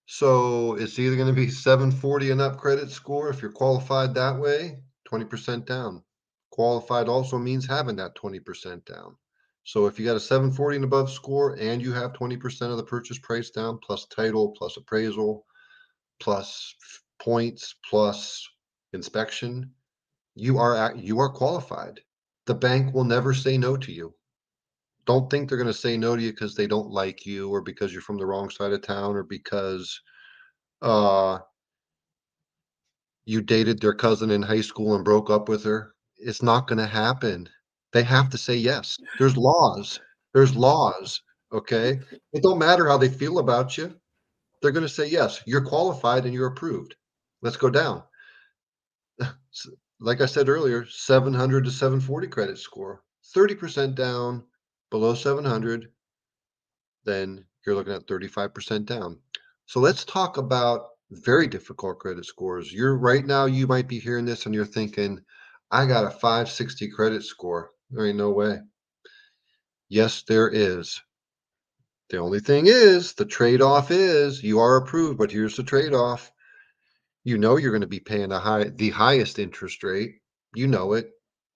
[SPEAKER 2] So it's either going to be 740 and up credit score if you're qualified that way, 20% down. Qualified also means having that 20% down. So if you got a 740 and above score and you have 20% of the purchase price down, plus title, plus appraisal, plus points, plus inspection, you are qualified. The bank will never say no to you. Don't think they're going to say no to you because they don't like you, or because you're from the wrong side of town, or because you dated their cousin in high school and broke up with her. It's not going to happen. They have to say yes. There's laws. Okay. It don't matter how they feel about you. They're going to say, yes, you're qualified and you're approved. Let's go down. Like I said earlier, 700 to 740 credit score, 30% down, below 700, then you're looking at 35% down. So let's talk about very difficult credit scores. You're right now, you might be hearing this and you're thinking, I got a 560 credit score. There ain't no way. Yes, there is. The only thing is, the trade-off is you are approved, but here's the trade-off. You know you're going to be paying the highest interest rate. You know it.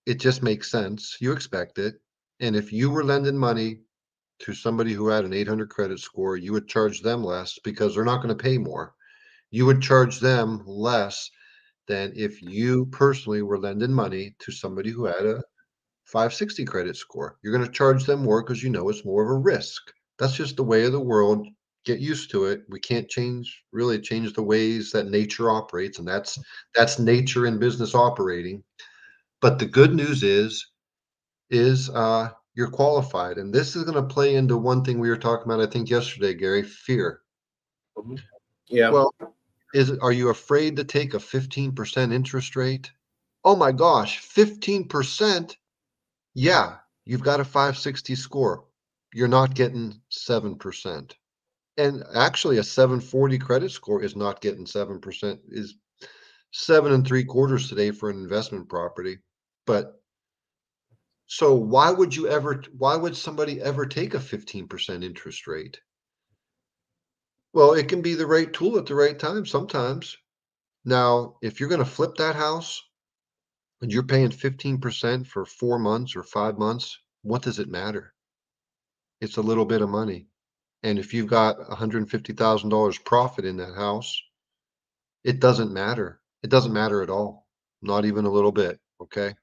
[SPEAKER 2] It just makes sense. You expect it. And if you were lending money to somebody who had an 800 credit score, you would charge them less because they're not going to pay more. You would charge them less than if you personally were lending money to somebody who had a 560 credit score. You're going to charge them more because you know it's more of a risk. That's just the way of the world. Get used to it. We can't really change the ways that nature operates, and that's nature in business operating. But the good news is you're qualified, and this is going to play into one thing we were talking about, I think yesterday, Gary, fear.
[SPEAKER 1] Yeah.
[SPEAKER 2] Well, are you afraid to take a 15% interest rate? Oh my gosh, 15%? Yeah, you've got a 560 score. You're not getting 7%. And actually, a 740 credit score is not getting 7%, is 7 3/4 today for an investment property. But so why would somebody ever take a 15% interest rate? Well, it can be the right tool at the right time sometimes. Now, if you're going to flip that house and you're paying 15% for 4 months or 5 months, what does it matter? It's a little bit of money. And if you've got $150,000 profit in that house, it doesn't matter. It doesn't matter at all. Not even a little bit. Okay.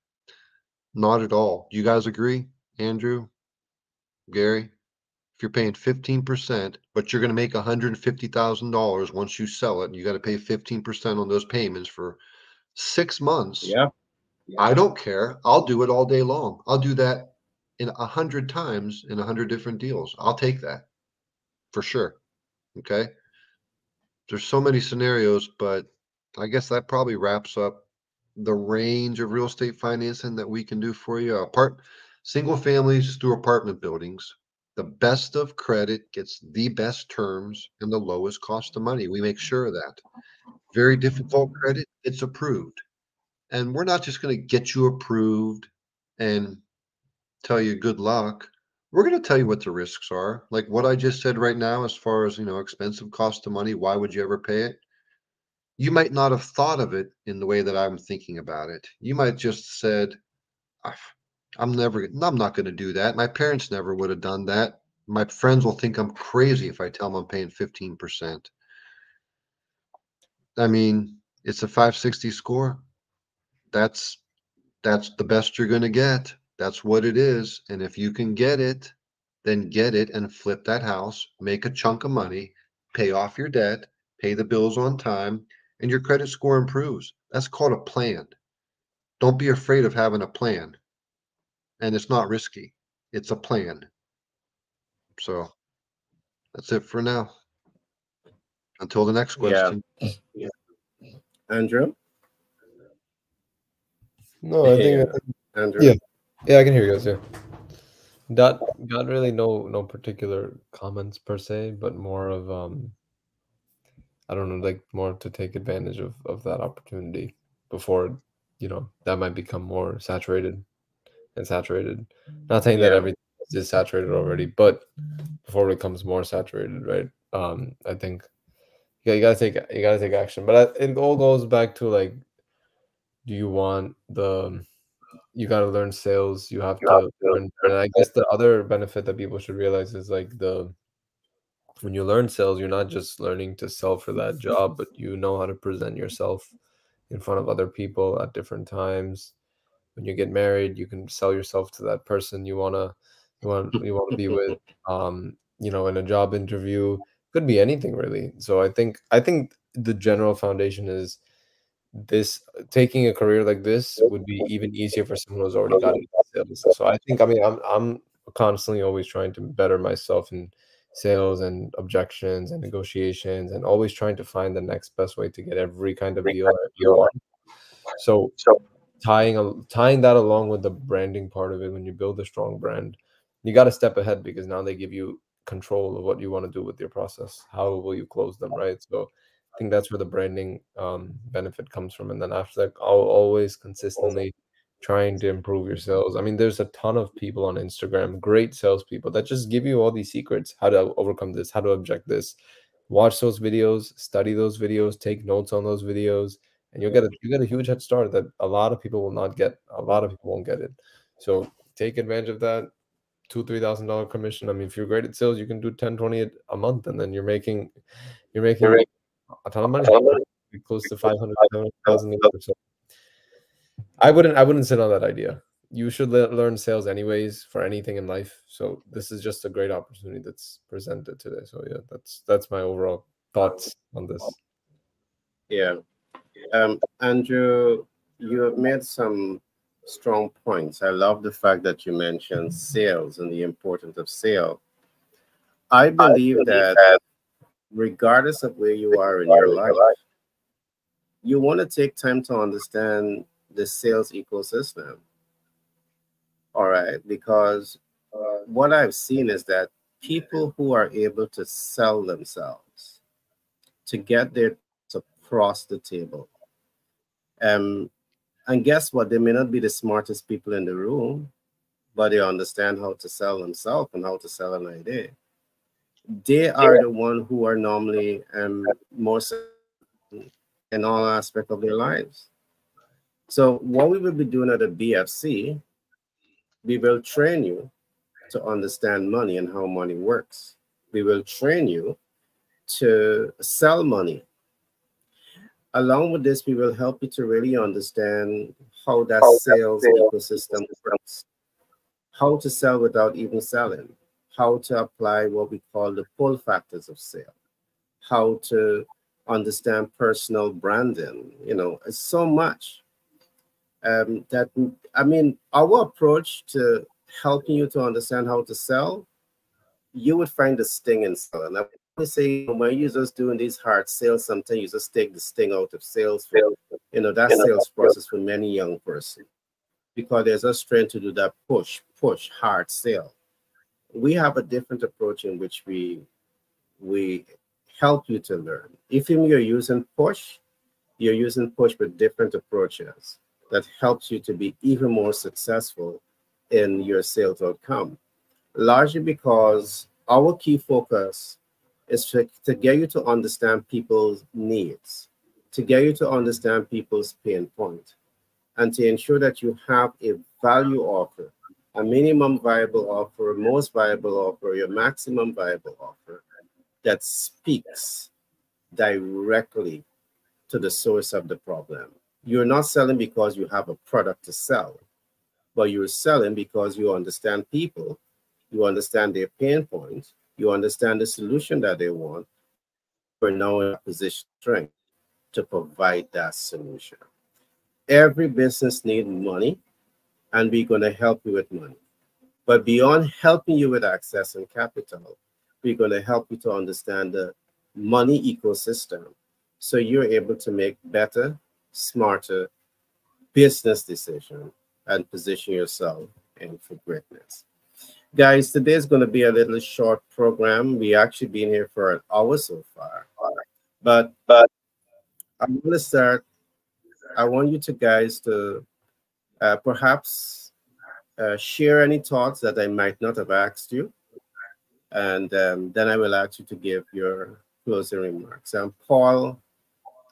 [SPEAKER 2] Not at all. Do you guys agree, Andrew, Gary? If you're paying 15%, but you're going to make $150,000 once you sell it, and you got to pay 15% on those payments for 6 months.
[SPEAKER 1] Yeah.
[SPEAKER 2] I don't care. I'll do it all day long. I'll do that in 100 times in 100 different deals. I'll take that for sure. Okay. There's so many scenarios, but I guess that probably wraps up the range of real estate financing that we can do for you. Single families through apartment buildings. The best of credit gets the best terms and the lowest cost of money. We make sure of that. Very difficult credit, it's approved. And we're not just going to get you approved and tell you good luck. We're going to tell you what the risks are. Like what I just said right now, as far as, expensive cost of money, why would you ever pay it? You might not have thought of it in the way that I'm thinking about it. You might just said, I'm not going to do that. My parents never would have done that. My friends will think I'm crazy if I tell them I'm paying 15%. I mean, it's a 560 score. That's the best you're going to get. That's what it is. And if you can get it, then get it and flip that house, make a chunk of money, pay off your debt, pay the bills on time, and your credit score improves. That's called a plan. Don't be afraid of having a plan. And it's not risky. It's a plan. So that's it for now. Until the next question.
[SPEAKER 1] Yeah. Andrew?
[SPEAKER 3] No, I think
[SPEAKER 1] Andrew?
[SPEAKER 3] yeah, I can hear you guys. Yeah, got really no particular comments per se, but more of I don't know, like more to take advantage of that opportunity before that might become more saturated. Not saying that everything is saturated already, but before it becomes more saturated, right? I think you gotta take action. But it all goes back to like, do you want you got to learn sales. You have to learn, and I guess the other benefit that people should realize is like when you learn sales, you're not just learning to sell for that job, but you know how to present yourself in front of other people at different times. When you get married, you can sell yourself to that person you want to be with. In a job interview, could be anything really. So I think the general foundation is this: taking a career like this would be even easier for someone who's already got into sales. So I think, I mean, constantly always trying to better myself in sales and objections and negotiations, and always trying to find the next best way to get every kind of deal that you want. So tying that along with the branding part of it, when you build a strong brand, you got to step ahead, because now they give you control of what you want to do with your process. How will you close them, right? So I think that's where the branding benefit comes from. And then after that, I'll always consistently trying to improve your sales. I mean, there's a ton of people on Instagram, great salespeople, that just give you all these secrets: how to overcome this, how to object this. Watch those videos, study those videos, take notes on those videos, and you get a huge head start that a lot of people will not get. A lot of people won't get it. So take advantage of that. $2,000-3,000 commission. I mean, if you're great at sales, you can do 10, 20 a month, and then you're making a ton of money, close to 500,000 a year. So I wouldn't sit on that idea. You should learn sales anyways for anything in life. So this is just a great opportunity that's presented today. So yeah, that's my overall thoughts on this.
[SPEAKER 1] Yeah. Andrew, you have made some strong points. I love the fact that you mentioned sales and the importance of sale. I believe that regardless of where you are in your life, you want to take time to understand the sales ecosystem. All right, because what I've seen is that people who are able to sell themselves, to get their across the table, and guess what? They may not be the smartest people in the room, but they understand how to sell themselves and how to sell an idea. They are the one who are normally more successful in all aspects of their lives. So what we will be doing at the BFC, we will train you to understand money and how money works. We will train you to sell money. Along with this, we will help you to really understand how that sales ecosystem works, how to sell without even selling, how to apply what we call the pull factors of sale, how to understand personal branding. You know, it's so much that, I mean, our approach to helping you to understand how to sell, you would find the sting in selling. I say when you're just doing these hard sales, sometimes you just take the sting out of sales for, you know, that sales process for many young person, because there's a strength to do that push hard sale. We have a different approach in which we help you to learn. If you're using push, you're using push with different approaches that helps you to be even more successful in your sales outcome, largely because our key focus is to get you to understand people's needs, to get you to understand people's pain point, and to ensure that you have a value offer, a minimum viable offer, a most viable offer, your maximum viable offer that speaks directly to the source of the problem. You're not selling because you have a product to sell, but you're selling because you understand people, you understand their pain points, you understand the solution that they want. We're now in a position of strength to provide that solution. Every business needs money, and we're going to help you with money. But beyond helping you with access and capital, we're going to help you to understand the money ecosystem so you're able to make better, smarter business decisions and position yourself in for greatness. Guys, today is going to be a little short program. We actually been here for an hour so far. But I'm going to start. I want you to guys to perhaps share any thoughts that I might not have asked you. And then I will ask you to give your closing remarks. Paul,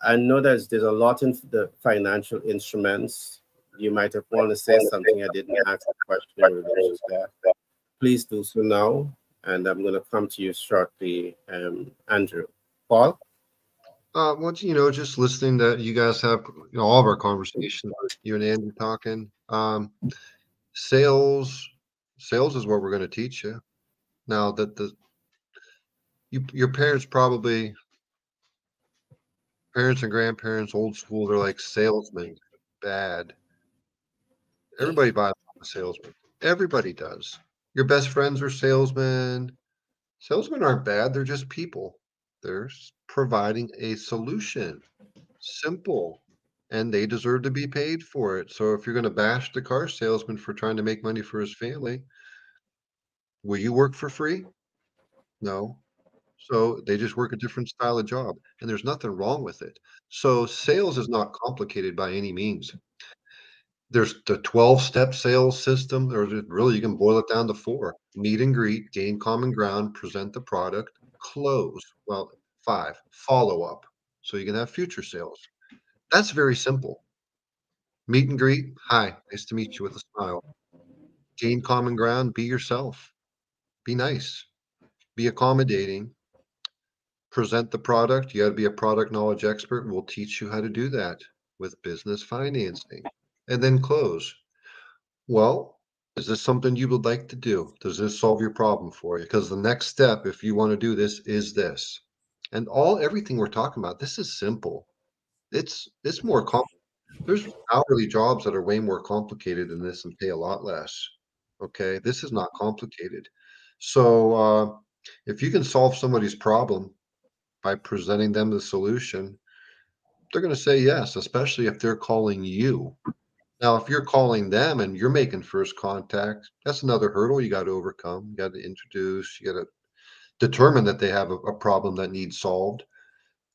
[SPEAKER 1] I know there's a lot in the financial instruments. You might have wanted to say something. I didn't ask the question in relation to that. Please do so now, and I'm going to come to you shortly, Andrew. Paul?
[SPEAKER 2] Well, you know, just listening to you guys have, you know, all of our conversations, you and Andy talking. Sales is what we're going to teach you. Now that your parents and grandparents, old school, they're like salesmen, bad. Everybody buys a salesman. Everybody does. Your best friends are salesmen. Salesmen aren't bad. They're just people. They're providing a solution. Simple. And they deserve to be paid for it. So if you're going to bash the car salesman for trying to make money for his family, will you work for free? No. So they just work a different style of job, and there's nothing wrong with it. So sales is not complicated by any means. There's the 12-step sales system, or really you can boil it down to 4. Meet and greet, gain common ground, present the product, close. Well, 5, follow up. So you can have future sales. That's very simple. Meet and greet, hi, nice to meet you with a smile. Gain common ground, be yourself. Be nice. Be accommodating. Present the product. You got to be a product knowledge expert. We'll teach you how to do that with business financing. And then close. Well, is this something you would like to do? Does this solve your problem for you? Because the next step, if you want to do this, is this. And everything we're talking about, this is simple. It's more there's hourly jobs that are way more complicated than this and pay a lot less. Okay, this is not complicated. So if you can solve somebody's problem by presenting them the solution, they're going to say yes, especially if they're calling you. Now, if you're calling them and you're making first contact, that's another hurdle you got to overcome. You got to introduce, you got to determine that they have a problem that needs solved.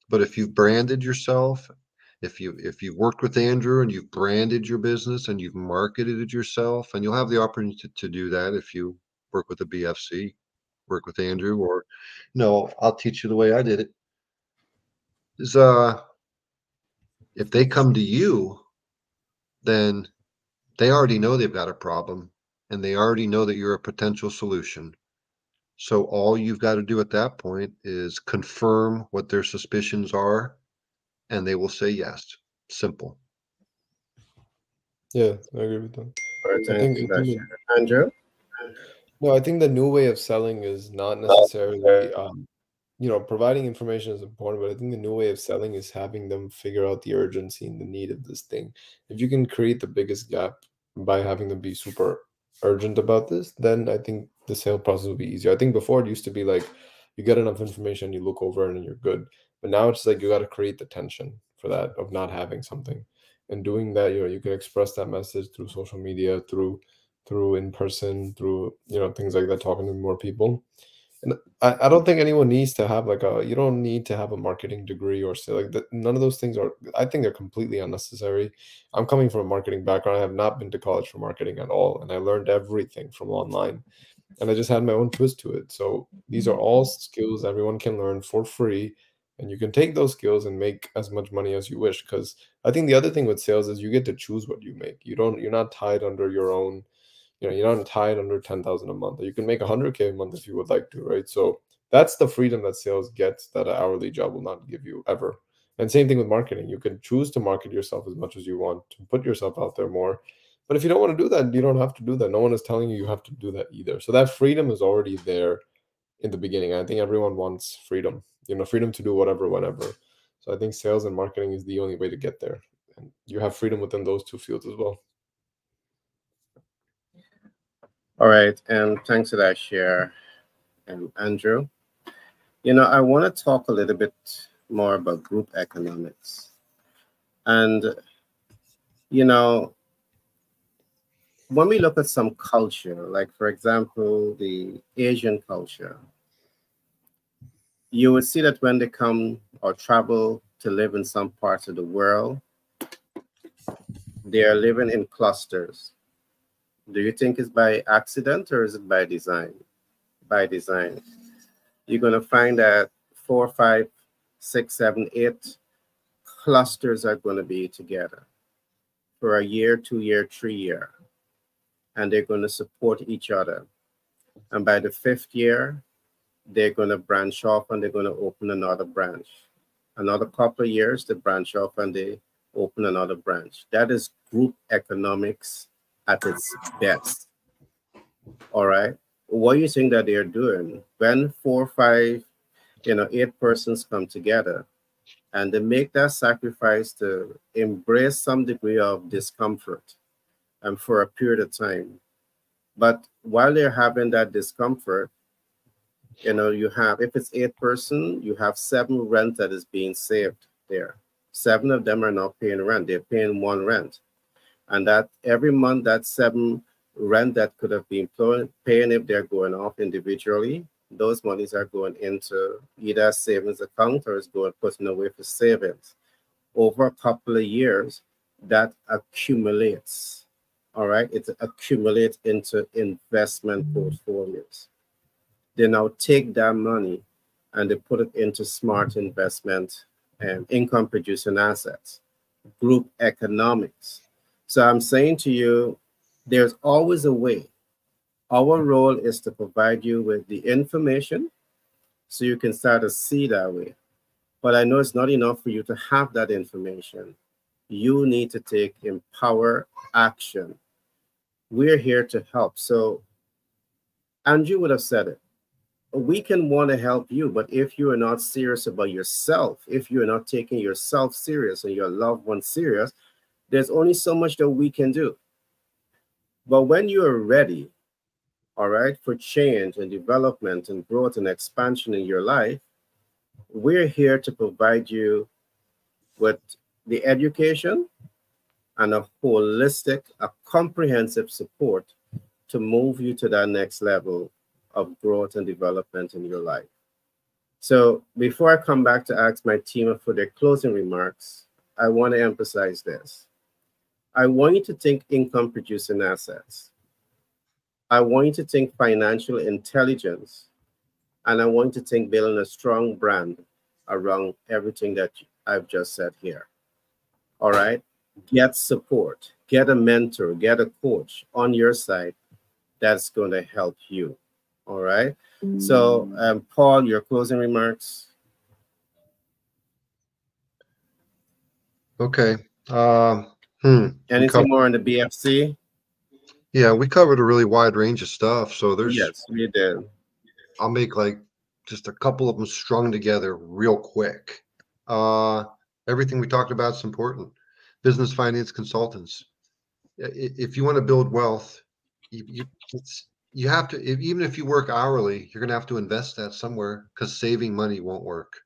[SPEAKER 2] But if you've branded yourself, if you've worked with Andrew and you've branded your business and you've marketed it yourself, and you'll have the opportunity to do that if you work with a BFC, work with Andrew, or no, I'll teach you the way I did it. Is if they come to you, then they already know they've got a problem and they already know that you're a potential solution. So all you've got to do at that point is confirm what their suspicions are, and they will say yes. Simple.
[SPEAKER 3] Yeah, I agree with that.
[SPEAKER 1] All right,
[SPEAKER 3] I
[SPEAKER 1] thank
[SPEAKER 3] think,
[SPEAKER 1] you,
[SPEAKER 3] I think the,
[SPEAKER 1] Andrew.
[SPEAKER 3] no, I think the new way of selling is not necessarily providing information is important, but I think the new way of selling is having them figure out the urgency and the need of this thing. If you can create the biggest gap by having them be super urgent about this, then I think the sale process will be easier. I think before it used to be like you get enough information, you look over it and you're good. But now it's like you got to create the tension for that of not having something. And doing that, you can express that message through social media, through in person, through things like that, talking to more people. And I don't think anyone needs to have like you don't need to have a marketing degree or say like that. None of those things are, I think they're completely unnecessary. I'm coming from a marketing background. I have not been to college for marketing at all. And I learned everything from online and I just had my own twist to it. So these are all skills everyone can learn for free. And you can take those skills and make as much money as you wish. Because I think the other thing with sales is you get to choose what you make. You're not tied under your own, you're not tied under 10,000 a month. You can make 100K a month if you would like to, right? So that's the freedom that sales gets that an hourly job will not give you ever. And same thing with marketing. You can choose to market yourself as much as you want, to put yourself out there more. But if you don't want to do that, you don't have to do that. No one is telling you you have to do that either. So that freedom is already there in the beginning. I think everyone wants freedom, freedom to do whatever, whenever. So I think sales and marketing is the only way to get there. And you have freedom within those two fields as well.
[SPEAKER 1] All right, and thanks for that share, Andrew. I want to talk a little bit more about group economics. And, when we look at some culture, like, for example, the Asian culture, you would see that when they come or travel to live in some parts of the world, they are living in clusters. Do you think it's by accident or is it by design? By design. You're going to find that 4, 5, 6, 7, 8 clusters are going to be together for a year, 2 year, 3 year. And they're going to support each other. And by the 5th year, they're going to branch off and they're going to open another branch. Another couple of years, they branch off and they open another branch. That is group economics at its best. All right. What do you think that they're doing? When 4, 5, 8 persons come together and they make that sacrifice to embrace some degree of discomfort and for a period of time, But while they're having that discomfort, you have, if it's 8 person, you have 7 rent that is being saved there. 7 of them are not paying rent. They're paying 1 rent. And that every month, that 7 rent that could have been paying if they're going off individually, those monies are going into either a savings account or it's going putting away for savings. Over a couple of years, that accumulates. All right, it accumulates into investment portfolios. They now take that money and they put it into smart investment and income producing assets, group economics. So I'm saying to you, there's always a way. Our role is to provide you with the information so you can start to see that way. But I know it's not enough for you to have that information. You need to take empower action. We're here to help. So Andrew would have said it. We can want to help you, but if you are not serious about yourself, if you're not taking yourself serious and your loved one serious, there's only so much that we can do. But when you are ready, all right, for change and development and growth and expansion in your life, we're here to provide you with the education and a holistic, a comprehensive support to move you to that next level of growth and development in your life. So before I come back to ask my team for their closing remarks, I want to emphasize this. I want you to think income producing assets. I want you to think financial intelligence. And I want you to think building a strong brand around everything that I've just said here. All right? Get support, get a mentor, get a coach on your side that's going to help you. All right. So, Paul, your closing remarks.
[SPEAKER 2] Okay.
[SPEAKER 1] Anything more on the BFC?
[SPEAKER 2] Yeah, we covered a really wide range of stuff. So there's,
[SPEAKER 1] yes, we did.
[SPEAKER 2] I'll make like just a couple of them strung together real quick. Everything we talked about is important. Business finance consultants. If you want to build wealth, you have to, even if you work hourly, you're going to have to invest that somewhere because saving money won't work.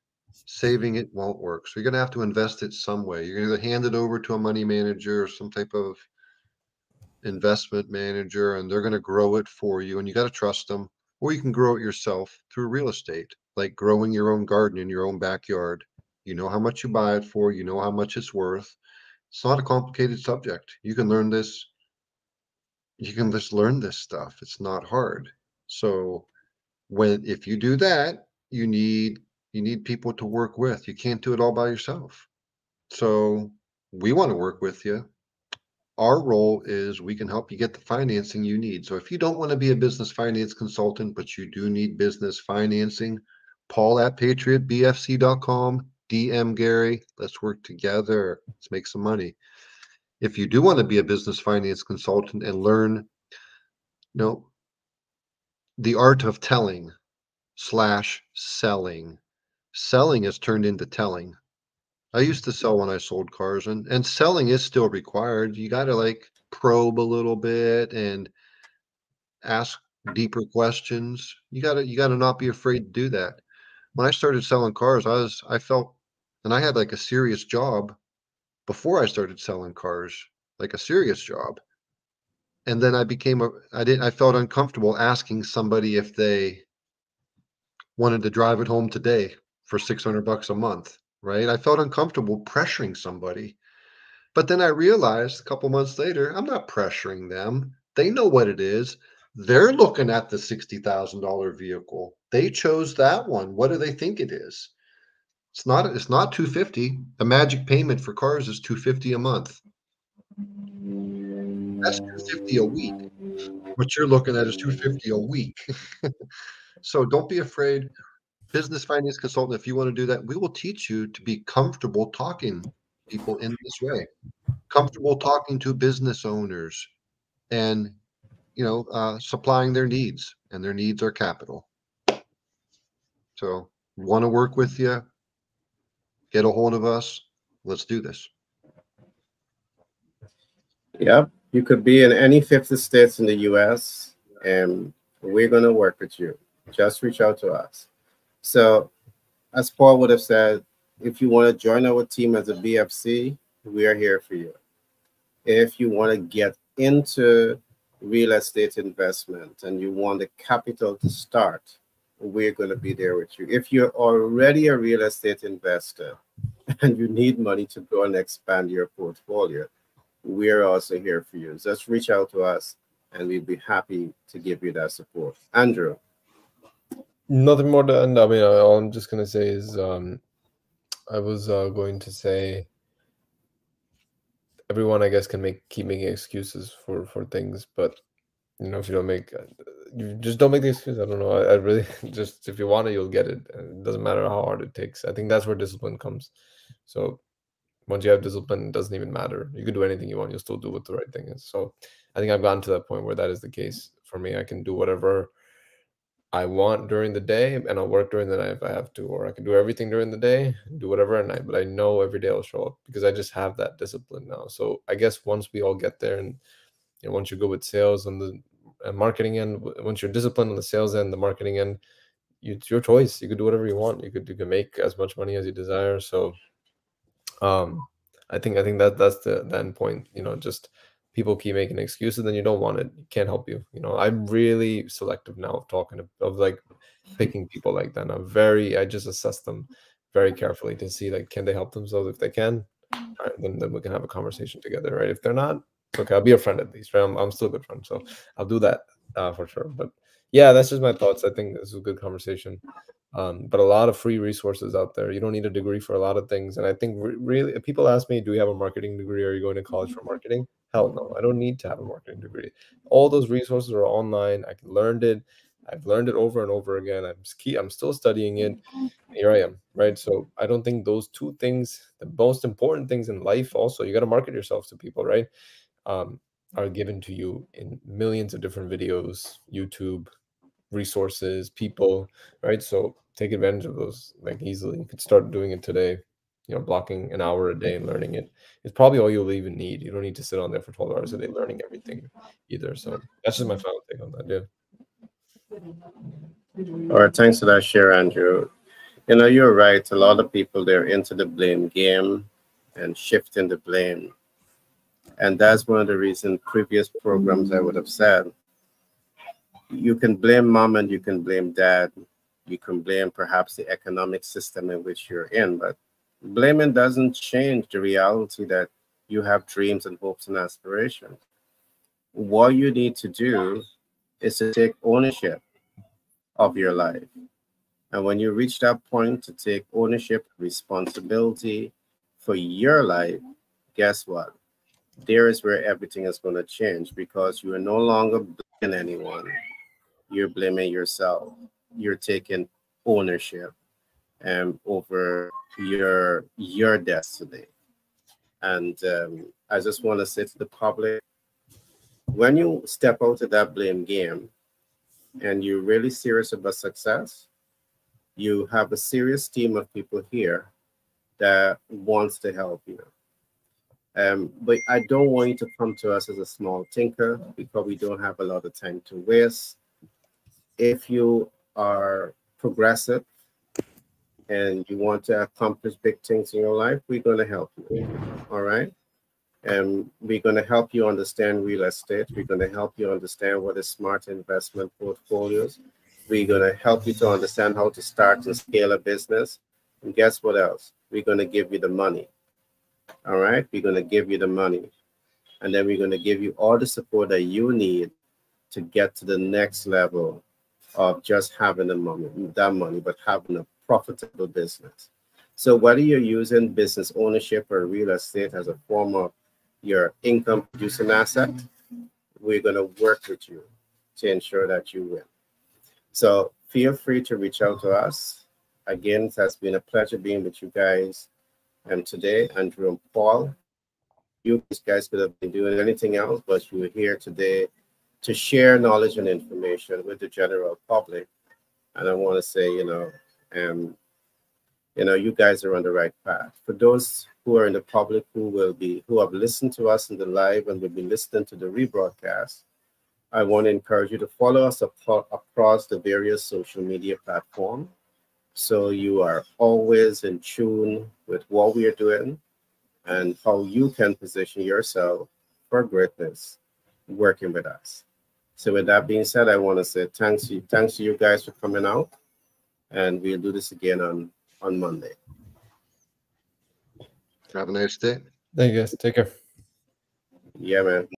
[SPEAKER 2] Saving it won't work. So you're going to have to invest it some way. You're going to either hand it over to a money manager or some type of investment manager, and they're going to grow it for you. And you got to trust them, or you can grow it yourself through real estate, like growing your own garden in your own backyard. You know how much you buy it for, you know how much it's worth. It's not a complicated subject. You can learn this. You can just learn this stuff. It's not hard. So if you do that, you need people to work with. You can't do it all by yourself. So we want to work with you. Our role is we can help you get the financing you need. So if you don't want to be a business finance consultant, but you do need business financing, Paul at patriotbfc.com, DM Gary. Let's work together. Let's make some money. If you do want to be a business finance consultant and learn, the art of telling / selling. Selling has turned into telling. I used to sell when I sold cars, and selling is still required. You got to like probe a little bit and ask deeper questions. You got to not be afraid to do that. When I started selling cars, I felt, and I had like a serious job before I started selling cars, like a serious job. And then I felt uncomfortable asking somebody if they wanted to drive it home today for $600 a month, right? I felt uncomfortable pressuring somebody. But then I realized a couple months later, I'm not pressuring them. They know what it is. They're looking at the $60,000 vehicle. They chose that one. What do they think it is? It's not $250. The magic payment for cars is $250 a month. That's $250 a week. What you're looking at is $250 a week. So don't be afraid. Business finance consultant, if you want to do that, we will teach you to be comfortable talking people in this way, comfortable talking to business owners and, supplying their needs, and their needs are capital. So want to work with you, get a hold of us. Let's do this.
[SPEAKER 1] Yeah, you could be in any 50 states in the US. and we're going to work with you. Just reach out to us. So, as Paul would have said, if you want to join our team as a BFC, we are here for you. If you want to get into real estate investment and you want the capital to start, we're going to be there with you. If you're already a real estate investor and you need money to grow and expand your portfolio, we're also here for you. Just reach out to us and we'd be happy to give you that support. Andrew.
[SPEAKER 3] Nothing more to end. I mean, all I'm just going to say is I was going to say everyone, I guess, can keep making excuses for things, but you know, if you don't make, you just don't make the excuse. I don't know. I really just, if you want it, you'll get it. And it doesn't matter how hard it takes. I think that's where discipline comes. So once you have discipline, it doesn't even matter. You can do anything you want. You'll still do what the right thing is. So I think I've gotten to that point where that is the case for me. I can do whatever I want during the day, and I'll work during the night if I have to, or I can do everything during the day, do whatever at night. But I know every day I'll show up because I just have that discipline now. So I guess once we all get there, and you know, once you go with sales on the marketing end, once you're disciplined on the sales end, the marketing end, it's your choice. You could do whatever you want. You can make as much money as you desire. So I think that's the end point. You know, just people keep making excuses, then you don't want it. It can't help you. You know, I'm really selective now of talking of like picking people like that. I just assess them very carefully to see, like, can they help themselves? If they can, all right, then we can have a conversation together, right? If they're not, okay, I'll be a friend at least, right? I'm still a good friend, so I'll do that for sure. But yeah, that's just my thoughts. I think this is a good conversation. But a lot of free resources out there. You don't need a degree for a lot of things. And I think really, if people ask me, do you have a marketing degree? Or are you going to college for marketing? Hell no, I don't need to have a marketing degree. All those resources are online. I can learn it. I've learned it over and over again. I'm still studying it. Here I am, right? So I don't think those two things, the most important things in life, also, you got to market yourself to people, right? Are given to you in millions of different videos, YouTube, resources, people, right? So take advantage of those like easily. You could start doing it today, you know, blocking an hour a day and learning it. It's probably all you'll even need. You don't need to sit on there for 12 hours a day learning everything either. So that's just my final take on that. Yeah.
[SPEAKER 1] All right, thanks for that share, Andrew. You know, you're right. A lot of people, they're into the blame game and shifting the blame. And that's one of the reasons previous programs I would have said, you can blame mom and you can blame dad. You can blame perhaps the economic system in which you're in, but blaming doesn't change the reality that you have dreams and hopes and aspirations. What you need to do is to take ownership of your life. And when you reach that point to take ownership, responsibility for your life, guess what? There is where everything is going to change, because you are no longer blaming anyone. You're blaming yourself. You're taking ownership over your destiny. And I just want to say to the public, when you step out of that blame game and you're really serious about success, you have a serious team of people here that wants to help you. But I don't want you to come to us as a small tinker, because we don't have a lot of time to waste. If you are progressive and you want to accomplish big things in your life, we're going to help you. All right. And we're going to help you understand real estate. We're going to help you understand what is smart investment portfolios. We're going to help you to understand how to start and scale a business. And guess what else? We're going to give you the money. All right. We're going to give you the money. And then we're going to give you all the support that you need to get to the next level of just having the money, but having a profitable business. So whether you're using business ownership or real estate as a form of your income producing asset, we're going to work with you to ensure that you win. So feel free to reach out to us. Again, it has been a pleasure being with you guys. And today, Andrew and Paul, you guys could have been doing anything else, but you were here today to share knowledge and information with the general public. And I want to say, you guys are on the right path. For those who are in the public who have listened to us in the live and will be listening to the rebroadcast, I want to encourage you to follow us across the various social media platforms so you are always in tune with what we are doing and how you can position yourself for greatness working with us. So with that being said, I want to say thanks to you guys for coming out, and we'll do this again on Monday.
[SPEAKER 2] Have a nice day.
[SPEAKER 3] Thank you guys. Take care.
[SPEAKER 1] Yeah, man.